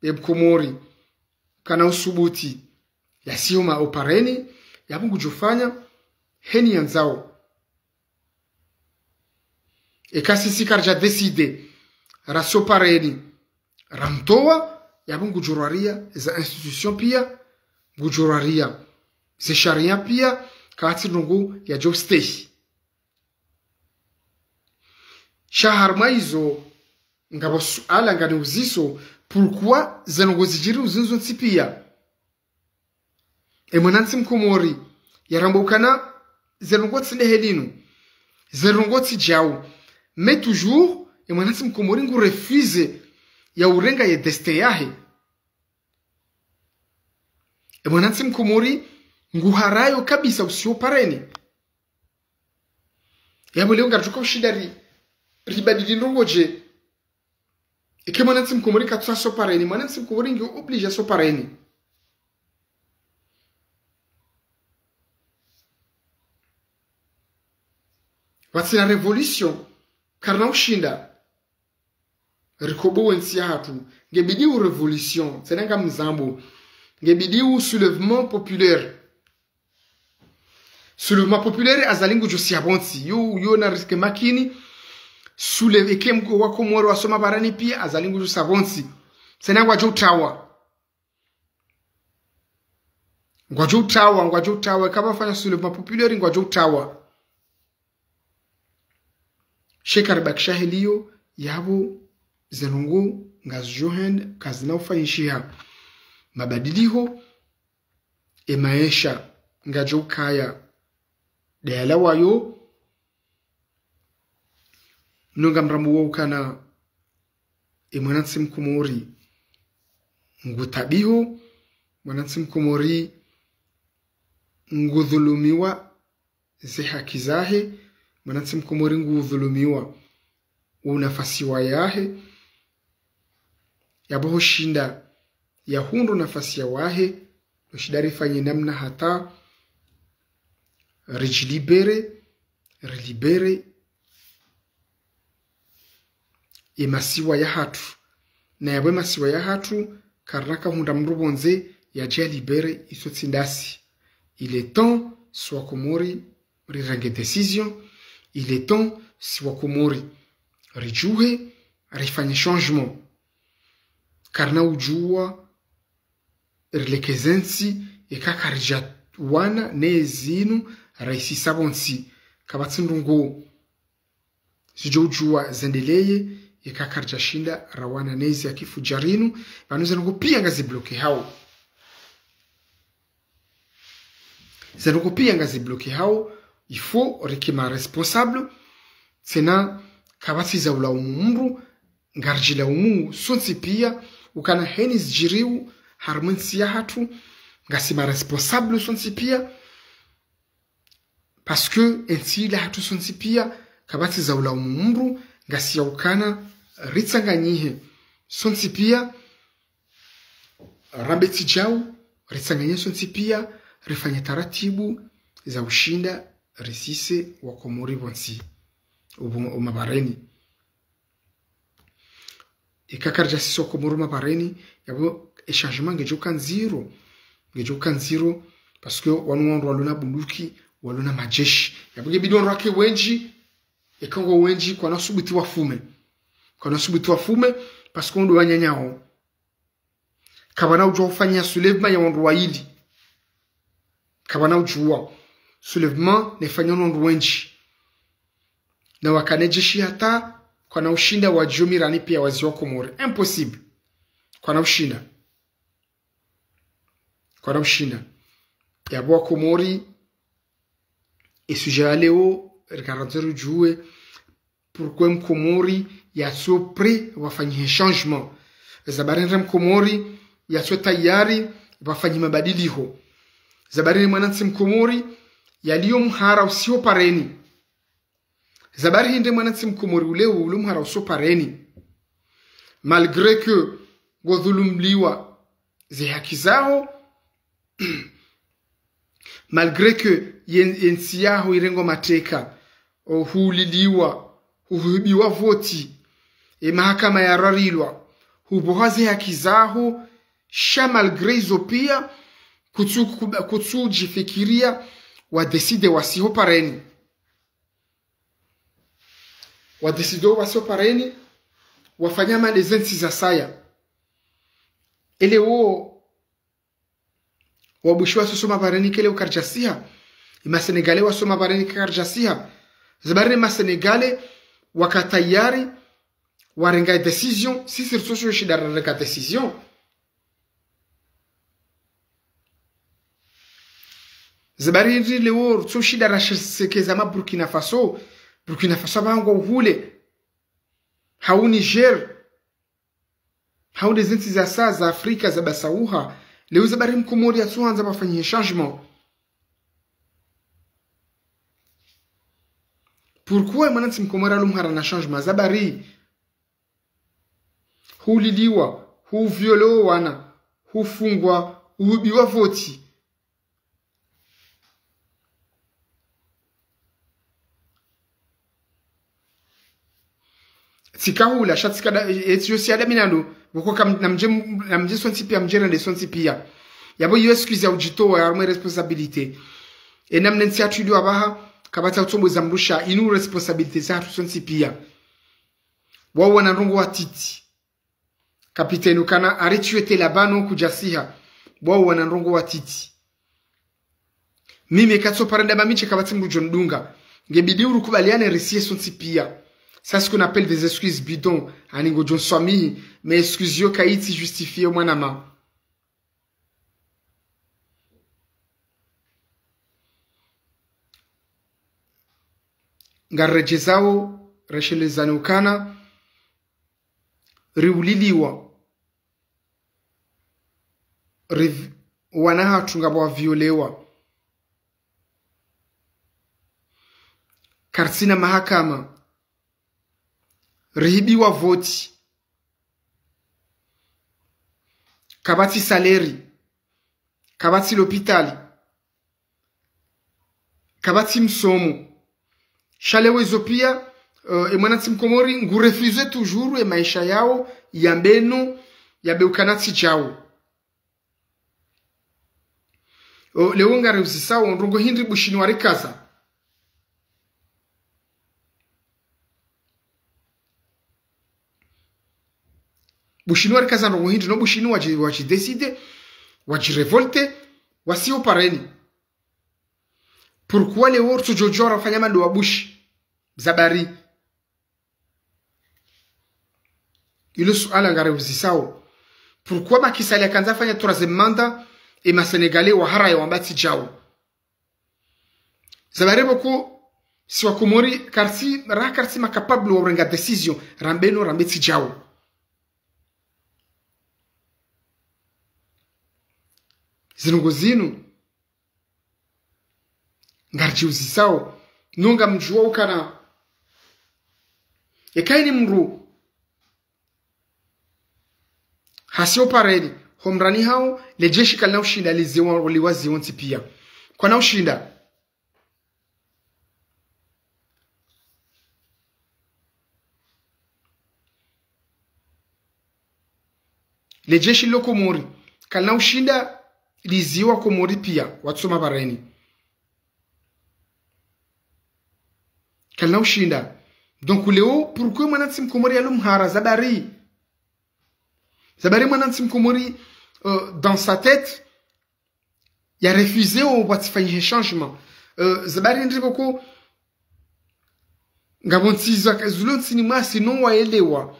Speaker 1: yemkomori kana usubuti ya sioma opareni ya mungu jufanya heni yanzao ekasi sikarja decide raso pareni ramtoa yabu ngujuraria za institution pia ngujuraria ze sharia pia kati nungu ya job stay shahar maizo ngabo suala ngani uziso pourquoi zanongo zijiri uzinzo nsipia emonansi mkomori yarambokana zanongo tsile helinu zanongo tijao mais toujours emonansi mkomori ngu refuse ya urenga ye deste yahe emonansi mkomori nguharayo kabisa usio pareni yabo leo ngarjuko shidari ribadili ndongoje ekemonansi mkomori katsa so pareni monansi mkomori ngi oblige so pareni watsi la revolution karna ushinda rikobo wensi hatu ngebidi u revolution senanga mzambo ngebidi u soulèvement populaire azalingu josi abonti yo na riske makini soulève kemgo wako mworo wasoma barani pia azalingu josi abonti senanga jo utawa kama fanya soulèvement populaire ngwajo utawa shekar bakshahiliyo yabo zenungu ngazohen kazina ufanyishia mabadiliko maisha ngajo kaya dela wayo nunga mramu ukana mwanansi mkomori ngutabiho mwanansi mkomori ngudhulumiwa ze haki zahe mwanansi mkomori ngudhulumiwa unafasi wa yahe yaboho shinda ya hundu nafasi ya wahe ushidari fanye namna hata relibere masiwa ya hatu na yabwe masiwa ya hatu karnaka hunda mrubonze ya jia libere iso tsindasi. Il est temps soit komori rirange décision, il est temps soit komori rijuhe rifanye changement karna ujua rilekezensi ekakarija wana nezinu raisi sabonsi kabatsindungo sijojua zendeleye ekakarija shinda rawana nezi akifujarinu banuza ngo pia ngazi bloke hao zango pia ngazi bloke hao il faut rekema responsable sena kabati za ula umumru ngarjila umu sonsi pia ukana henis jiriu harmonsi ya hatu ngasima responsable sonsi pia parce que ensi la hatu sonsi pia kabati za ula umumru ngasi ya ukana ritsanganyihe sonsi pia rambeti jau ritsanganyihe sonsi pia rifanye taratibu za ushinda risise wakomori bonsi umabareni ikakarja sisi wakomori umabareni yabo echangement ngejo kanziro parce que wanu walona bunduki walona majeshi yabuge bidon rake wenji ekango wenji kwa nasubuti wafume parce qu'on doit nyanyao kabana ujua ufanya soulèvement ya wandu waili kabana ujua soulèvement nefanya wandu wenji na wakanejeshi hata kwa na ushinda wa Jomirani pia waziwa Komori impossible kwa na ushinda ya bwa Komori sujet leo regarder jouer pourquoi Komori ya so prêt wafanyie changement zabarendre Komori ya so tayari wafanyie mabadiliko zabarendre mwananchi Komori yaliyo mhara usio pareni zabari hinde mwananchi Komori ule mhara usio pareni malgré que godhulumliwa zi haki zao malgré que yensiyaho irengo mateka huliliwa huhubiwa voti mahakama ya rarilwa hubohazi haki zao sha malgré hizo pia kutujifikiria wadeside wasiho pareni wafanya malezensi za saya ele wabushiwa sosoma pareni kele ukarjasiha ima Senegale wasoma pareni karjasiha zabari ma Senegale wakatayari warenga decision si sirso shidara renga decision zabari leo tso shidara sekeza ma Burkina Faso bango uhule hau Niger hau dezinti za saa za Afrika za basauha leo zabari Komori atuanza bafanyie changement. Pourquoi mwananchi Komori alumhara na changement zabari huliliwa huviolo wana hufungwa uhubiwa voti tikahula shatikada etio siada minando boko kam namje sonti pia mjera de sonti pia yabo yo excuse audito ya arme responsabilité et namnensi atudu abaha kabata utombo zamrusha inu responsabilité za sonti pia wao wanarungu watiti kapiteni kana arituete labano kujasiha wao wanarungu watiti mimi katso parenda mamiche kabati mrujondunga ngebidi urukubaliane resie sonti pia. Ça ce qu'on appelle des excuses bidons. Aningo John Swami, mais excuses yo kaiti justifié au manama. Ngarejezao, reshelezanukana, riuliliwa. Wanaha tungabwa violewa. Karsina mahakama. Rihibiwa voti kabati saleri kabati l'hôpital kabati msomo shalewe zopia mwananchi Komori ngurefuse toujours maisha yao ya mbeno ya beukanati jao leo ngaruzisao ndongo hindi bushini warikaza bushinu warikaza ndongo hindi no bushinu waji decide waji revolte wasio pareni pourquoi les words jojora fanya mando wa bushi zabari ilo suala ngaruzisao pourquoi bakisali akanza fanya troisième mandat et ma Sénégalais wa hara ya wambati jao zabari boko si wa Komori karsi ma capable wa renga decision rambeno rambeti jao zinunguzinu ngarji uzisao nunga mjua ukana ekaini mru hasio paredi homrani hao lejeshi kalina ushinda liwazi wanti pia kwa na ushinda lejeshi loko Komori kalina ushinda liziwa Komori pia watsoma bareni kalna ushinda. Donc leo pourquoi mwanansi mkomori alumhara zabari mwanansi mkomori dans sa tête il a refusé au watifanyishe changement zabari ndiko ko ngabonsiza zulon sinima sinon waelewa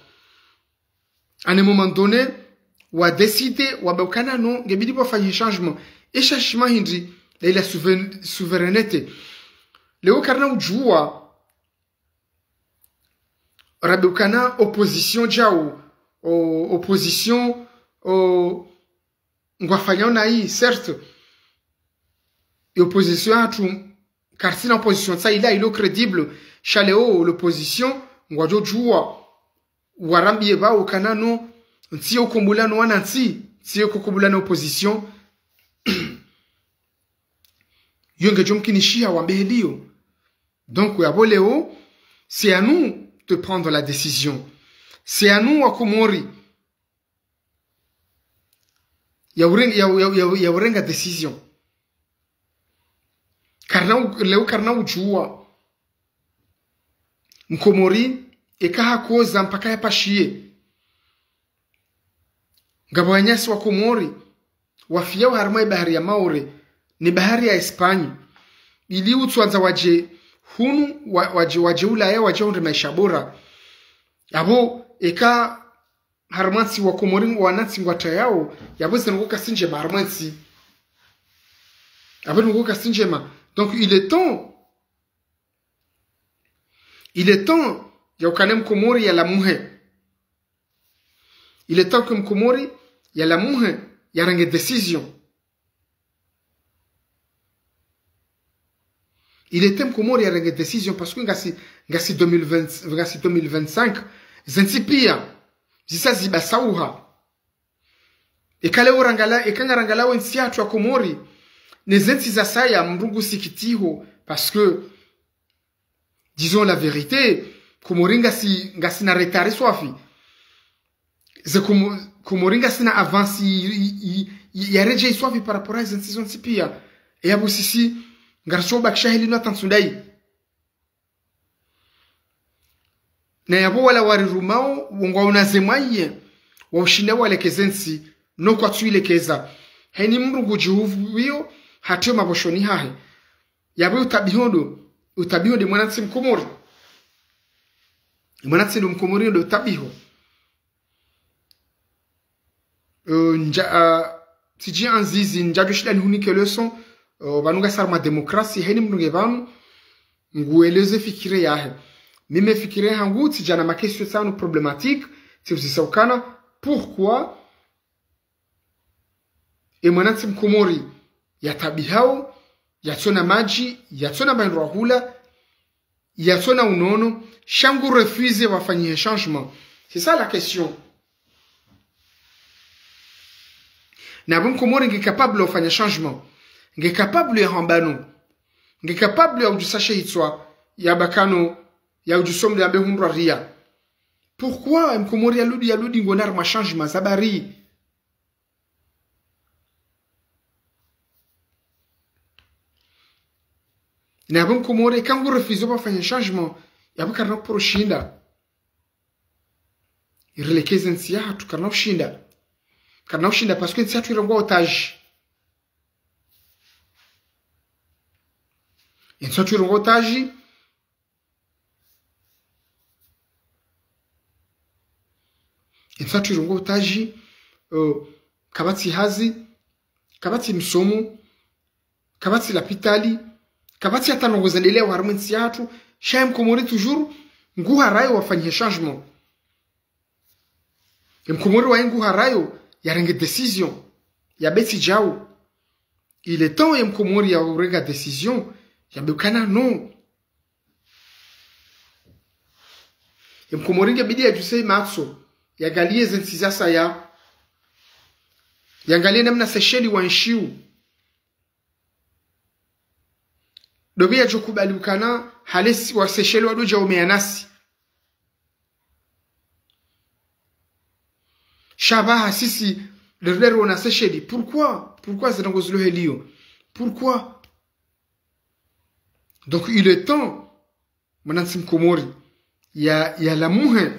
Speaker 1: à un moment donné wa décider wa bekana non ngebidi bafanye changement et changement hindi la souveraineté leo karna ujua rabukana opposition jao opposition ngwafanya na hii certes et opposition atu kartina opposition ça il est crédible chaleo l'opposition ngwajo jua warambie ba ukanano ntio kumbulano wana ntio kukumbulano opposition yonge jomkinishia wambelio. Donc ya boleo c'est à nous de prendre la décision. C'est à nous à Komori. Ya urenga décision. Karna ujua. Mkomori ekaha koza mpaka ya pashie. Ngabanyasi wa Komori wafia harma bahari ya Maure ni bahari ya Espanya. Ili utwanza waje hunu waje ulaya waje unde maisha bora yabo eka harmansi wa Komori wanatsi ngwata yao yabo zinunguka sinjema harmansi yabo nunguka sinjema. Donc il est temps ya ukanem Komori ya la muhe, il est temps que Komori ya la muhe ya range décision. Il est temps Komori ya range décision parce que ngasi 2025 zentipia zisa zibasauha ekale orangala ekanga wensi atu ya Komori ne zenti za saya mrungu sikitiho parce que disons la vérité Komori ngasi na retard swafi ze Komori ngasi na avance ya reje swafi par rapport à zenti zentipia et abu sisi ngarso bakshahili no tansundai na yabo wala warirumao wongwa unazemaye wa ushinde wale kezensi no kwa tuile keza heni mrugu jihuvu hiyo hatio maboshoni hahe yabo utabiho de mwanatsi mkomori mwanatsi ndo mkomori ndo utabiho tiji anzizi njaju shida ni hunike leçon banuga sarma demokrasi heni mruge banu ngueleze fikire yahe mime fikire hangu tijana makesho sana problématique tiuzisaukana pourquoi et mwanatsi mkomori yatabihao yatona maji yatona banrohula yatona unono shangu refuse wafanyie changement. C'est ça la question. Na bon Komori ngi capable de faire changement, ngi capable ya hambano, ngi capable ya ujusashe hitwa ya bakano ya ujusomle ya behumra ria. Pourquoi Komori yaludi ngonar ma changement zabari? Na bon Komori kangu refuse pas faire changement, ya bakarna proshinda. Irelekeze nsia hatu karna ushinda. Karna ushinda parce que nsia tu irongwa otage. Nsia tu irongwa otage. Nsia tu irongwa otage. Kabati hazi, kabati msomo, kabati lapitali, kabati atanongoza leleo harmu nsia hatu. Shaim Komori toujours nguha rayo wafanyie changement. Mkomori wa nguha rayo ya renge décision ya beti jao. Il est temps Mkomori ya renga décision ya bekana non. Mkomori ngebidi ya jusei matso ya galie zensizasa ya galie namna sesheli wa nshiu. Dobi ya jokubali ukana halesi wa sesheli wadoja umeanasi. Shabaha sisi le on a séché. Pourquoi c'est dans le helio? Pourquoi? Donc il est temps maintenant Komori ya la muhe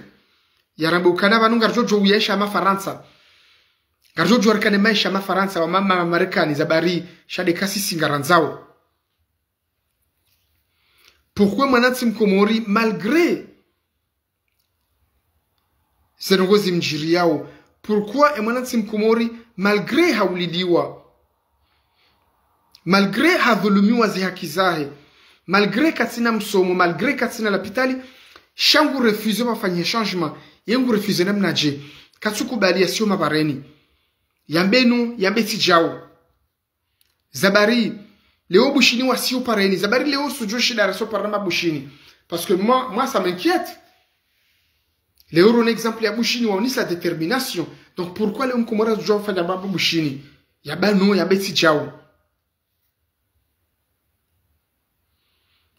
Speaker 1: ya rambukana banu garjojo uyesha ma Faransa garjojo arkane maisha ma Faransa wa mama Marekani zabari shade kasi singaranzao. Pourquoi maintenant Komori malgré zenongozi mjiri yao? Pourquoi maintenant Komori malgré haulidiwa, malgré hadhulumiwa haki zahe, malgré katina msomo, malgré katina lapitali, shangu refuse wafanye changement, yengu refuse namnaje, katsukubali ya sio mabareni, yambenu, yambeti jao. Zabari, leo bushini wa sio pareni, zabari leo sujo shida raso parama bushini. Parce que moi ça m'inquiète. Leo on exemple ya bushini wa oni sa détermination. Donc pourquoi leo mkomora sujo fanya babu bushini? Yabano, yambeti jao.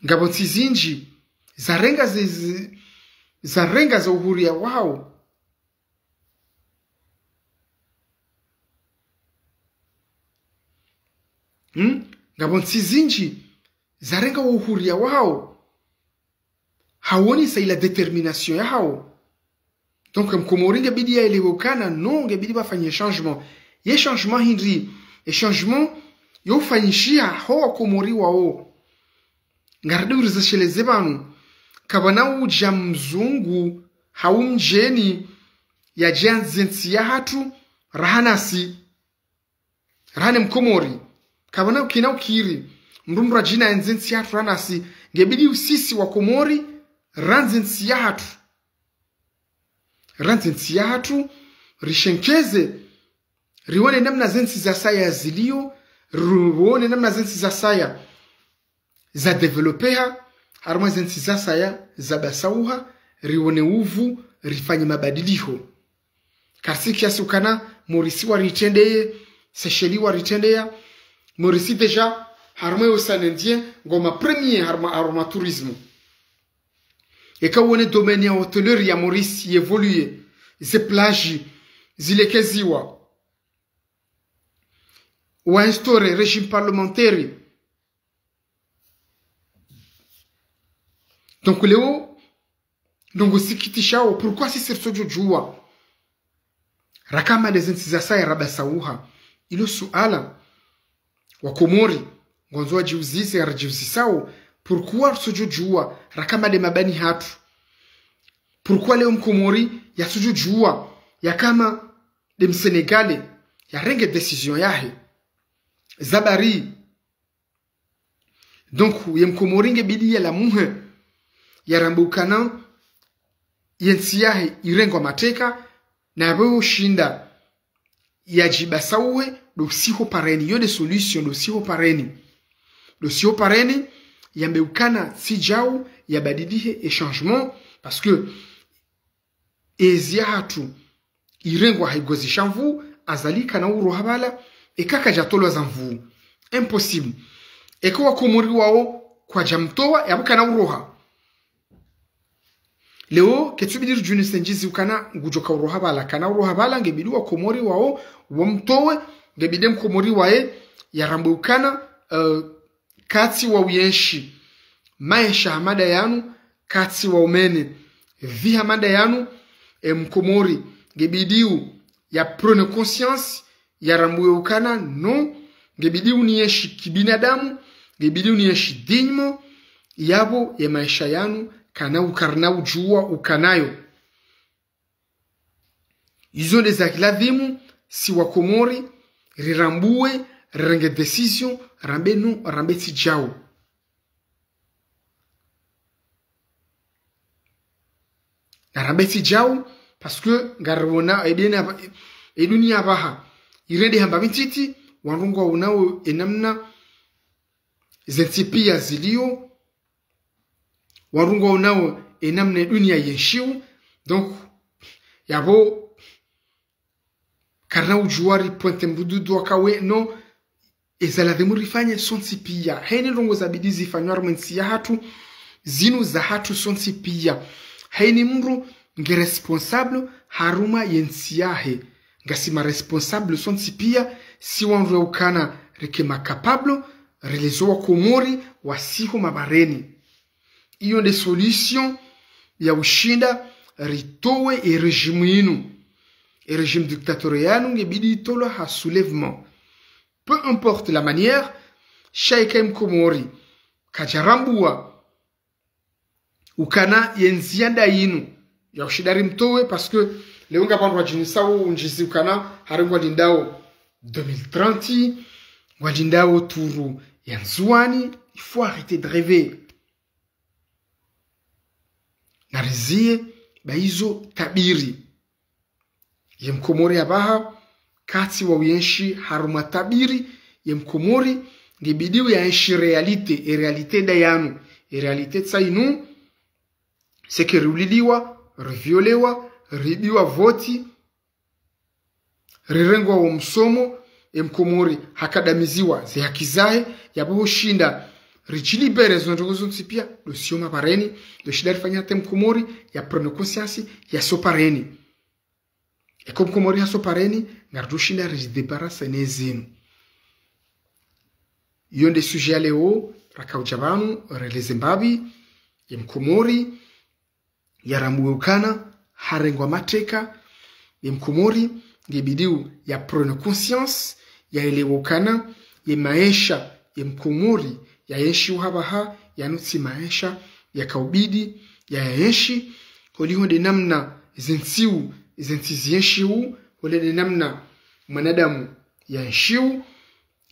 Speaker 1: Ngabonzi zinji zarenga za uhuru ya wao. Ngabonzi zinji zarenga uhuru ya wao. Hawoni sa ila determination ya hao. Donc mkomori ngebidi ya elewokana, non ngebidi bafanye changement. Ye changement hindri, e changement yo fanyishia hoa komori wao. Ngarde urizasheleze banu kabana uja mzungu haumjeni ya janzensi ya hatu rahanasi rahane mkomori kabana ukina ukiri mrumra jina nzensi ya hatu rahanasi ngebidi usisi wa komori ranzensi ya hatu rishenkeze riwone namna zensi za saya zilio riwone namna zensi za saya za developeha haruma zensi za saya za basauha rione uvu rifanye mabadiliko kasi kiasi ukana morisi wa ritendeye sesheli wa ritendea morisi deja haruma yosanendien ngoma premier haruma tourisme eka wone domaine ya hotellerie ya morisi evolue ze plage zilekeziwa wa instaure régime parlementaire. Donc Léo, donc usikitishao, pourquoi si sirsojo jua? Rakama de zentizasa ya rabasauha. Ilo suala wakomori ngonzo jiuzise rajiuzisao, pourquoi sojo jua? Rakama de mabani hatu. Pourquoi Léo mkomori ya sojo jua? Ya kama de msenegale ya renge decision yahe. Zabari. Donc ye mkomori ngebidi ya la muhe yarambukana yensi yahe irengo mateka na wewe shinda yajibasauwe do siho pareni yo de solution do siho pareni yambeukana sijao yabadidihe et changement parce que ezia hatu irengo haigozi shamvu azalika na uro habala ekaka jatolo zamvu impossible eko wakomori wao kwa jamtoa yabuka na uroha. Leo ketubidir juni senjizi ukana ngujoka uroha bala kana uroha bala ngebidu wa komori wao wamtowe ngebidem komori wae yarambu ukana kati wa uyenshi maisha hamada yanu kati wa umene vi hamada yanu mkomori ngebidiu ya prone conscience yarambu ukana no ngebidiu niyeshi kibinadamu ngebidiu niyeshi dignement yabo ya maisha yanu kana ukarna ujua ukanayo. Izo des akiladhimu si wakomori rirambue renge decision rambe no rambe tijao. Na rambe tijao parce que garwona eduni abaha irede hamba mititi wanrungwa unao enamna zentipia zilio warungo unao enamne dunia yenshiu. Donc yabo karna ujuari pointe mbududu wakawe no ezala demurifanye sonsi pia haini rongo za bidizi fanywa mwensi ya hatu zinu za hatu sonsi pia haini mru nge responsable haruma yensi yahe ngasima responsable sonsi pia si wandu ukana reke makapablo relezo wa Komori wasiho mabareni. Iyo nde solution ya ushinda ritowe e regime inu. E regime dictatorial ngebidi itolo ha soulèvement. Peu importe la manière, shaika Komori kajarambua ukana yenzianda inu ya ushidari mtowe parce que leunga pandu wajinisawo unjizi ukana haringwa lindao 2030 wajindao turu ya nzuani. Il faut arrêter de rêver. Narizie baizo tabiri ye Mkomori abaha kati wa uyenshi haruma tabiri ye Mkomori ngibidiu ya enshi realite e realite dayanu e realite tsainu seke riuliliwa riviolewa ribiwa voti rirengwa wa msomo ye Mkomori hakadamiziwa ze hakizahe yabuho shinda richilibere zondogozo nsipia lo sioma pareni lo shidari fanya te Mkomori ya prendre conscience ya so pareni e comme Mkomori ya so pareni ngardu shinda rijidebarasa nezinu. Iyo nde sujet ya leo rakaujabanu releze mbabi ya Mkomori ya rambuukana harengwa mateka ya Mkomori ngebidiu ya prendre conscience ya elewokana ya maisha ya Mkomori ya yeshi uhabaha ya nutsi maisha ya kaubidi ya yeshi holiho de namna zentsiu zentsizi yeshiu hole de namna mwanadamu ya yeshiu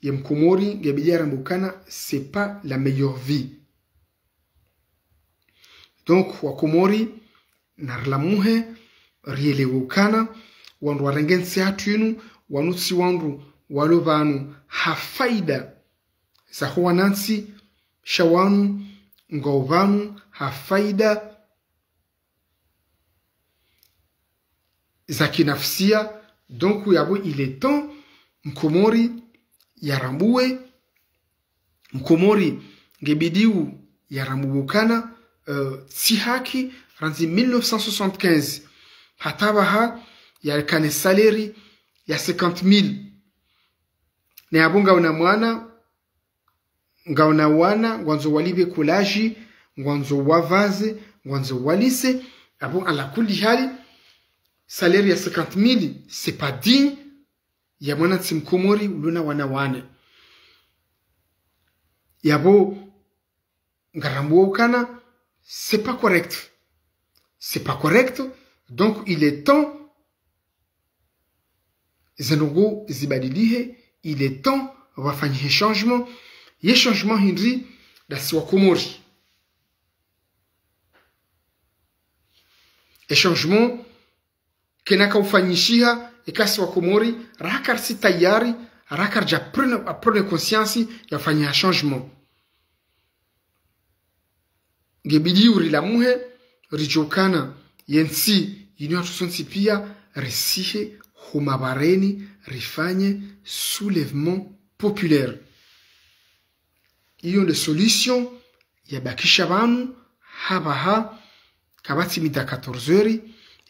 Speaker 1: ya Mkomori ngebidi ya rambukana c'est pas la meilleure vie. Donc wakomori narlamuhe rielewokana wandu warengensi hatunu wanutsi wandu walobanu hafaida za huwa nansi shawanu ngawanu hafaida za kinafsia. Donc yabo il est temps Mkomori yarambue Mkomori ngebidiu yarambukana si haki ranzi 1975 hatabaha ya kane saleri ya 50,000 ne abunga una mwana ngaona wana ngwanzo walibe kulaji ngwanzo wavaze ngwanzo walise abo ala kulli hali salaire ya 50,000 c'est pas digne ya mwana Mkomori uluna wana yabo ngarambo ukana c'est pas correct. C'est pas correct. Donc il est temps zenongo zibadilihe, il est temps wafanyie changement. Ye changement hindi da si Wakomori. E changement kenaka ufanyishia ekasi Wakomori rakar si tayari rakar ja prendre conscience ya fanyia changement. Ngebidi urilamuhe rijokana yensi yinu atusunsi pia resihe humabareni rifanye soulèvement populaire. Iyo nde solution ya bakisha banu habaha kabati mida 14h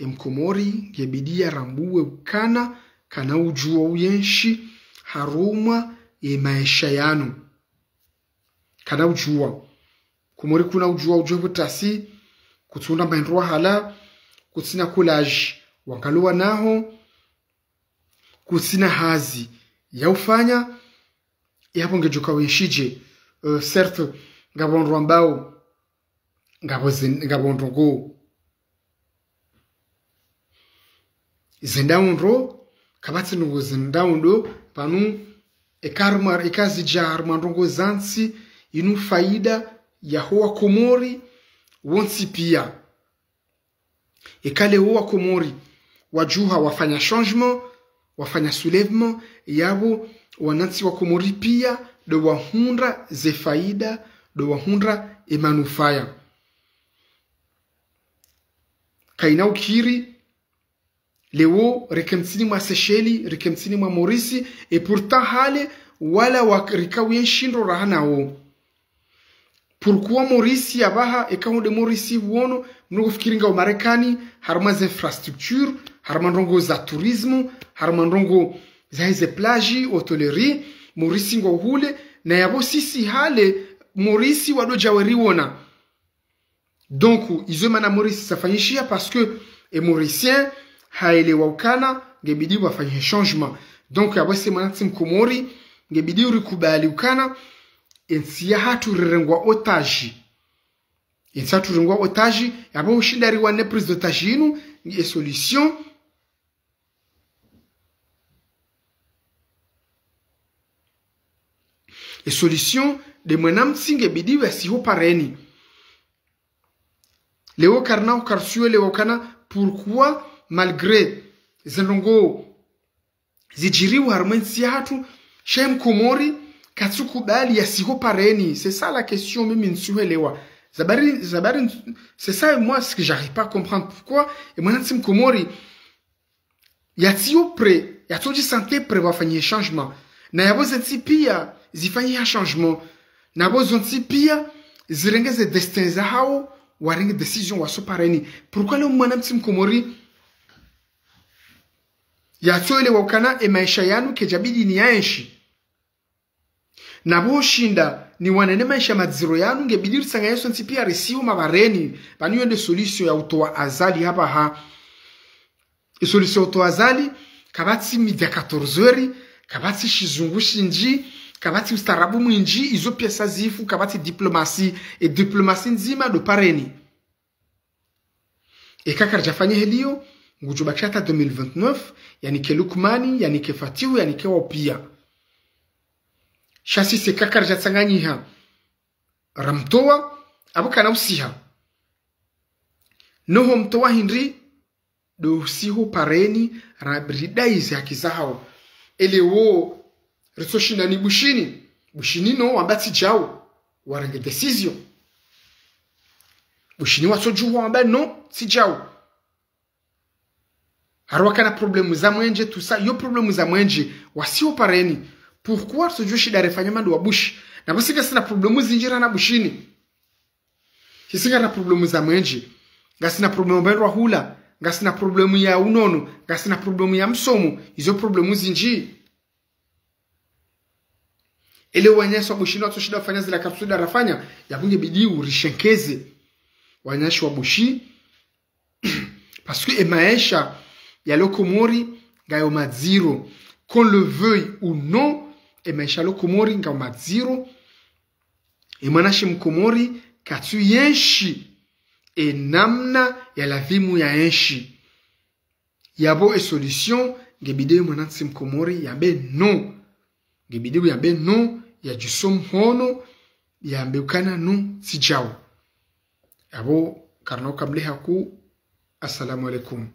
Speaker 1: Mkomori ngebidi ya rambuwe ukana kana ujua uyenshi haruma maisha yanu kana ujua Komori kuna ujua butasi kutunda maenroa hala kutsina kulaji wangaluwa naho kutsina hazi ya ufanya yapo ngejuka wenshije certes ngabonro ambao ngabonro zendaundo kabati nungo zendaundo panu ekarmar ekazi jar mandongo zansi inu faida ya huwa Komori wonsi pia ekale huwa Komori wajuha wafanya changement wafanya soulèvement yabo wanansi wa Komori pia do wahundra ze faida do wahundra emanufaya kaina ukiri leo rekemtsini mwa Seychelles rekemtsini mwa Maurice et pourtant hale wala wakrikawi shindo rahanao. Pourquoi Maurice yabaha ekaho de Maurice wono mnugo fikiringa Marekani haruma za infrastructure harmandrongo za tourisme harmandrongo za hize plage hôtellerie Maurice ngo hule na yabo sisi hale Maurice wado jaweriona donc izo mana Maurice safanyishia parce que et Mauricien haelewa ukana ngebidi wafanye changement donc yabo se mana tim Komori ngebidi urikubali ukana ensia hatu rerengwa otage ensia hatu rerengwa otage yabo ushindari wane prise d'otage inu ni solution et solution de mwenam tsinge bidi wasiho pareni leo karna ukarsue leo kana pourquoi malgré zenongo zijiriwa harmensi hatu shem Komori katsuku bali yasiho pareni c'est ça la question mimi nsuelewa zabari c'est ça moi ce que j'arrive pas à comprendre pourquoi et mwenam tsim Komori yatio pre yatoji santé pre wafanye changement na yabo zensi pia zifanye changement na bo zonsi pia zirengeze destin za hao warenge decision waso pareni pourquoi le mwana mtim Komori ya toile wakana e maisha yanu kejabidi ni yaenshi na bo shinda ni wanene maisha madziro yanu ngebidi risanga yeso nsi pia resio mabareni bani yende solution ya utoa azali hapa ha e solution utoa azali kabati media 14h kabati shizungu shinji kabati ustarabu mwinji izo piesa zifu kabati diplomatie et diplomatie nzima do pareni e kaka jafanye helio ngujubakshata 2029 yani ke Lukmani yani ke Fatihu yani ke Wapia shasi se kaka jatsanganyiha ramtoa abukana usiha noho mtoa hindri do siho pareni rabridaize hakizao elewo Risoshina ni bushini no wambati jao warenge decision bushini watsoju wamba no si jao harwaka na problemu za mwenje tout ça yo problemu za mwenje wasio pareni pourquoi soju shida refanya ndo wabushi na basika sina problemu zinjira na bushini hisinga na problemu za mwenje ngasina problemu bendwa hula ngasina problemu ya unono ngasina problemu ya msomo izo problemu zinji ele wanyesha bushini watu shida wafanya zila kapsuda rafanya ya bunge bidi urishenkeze wanyesha wa bushi parce que maisha ya Komori ngayo madziro qu'on le veuille ou non maisha Komori ngayo madziro manashi mkomori katu yenshi namna ya lavimu ya enshi yabo solution ngebide mwanansi mkomori yabe non ngebide yabe non ya jusom hono ya mbekana no sijao abo karno kamle haku assalamu alaikum.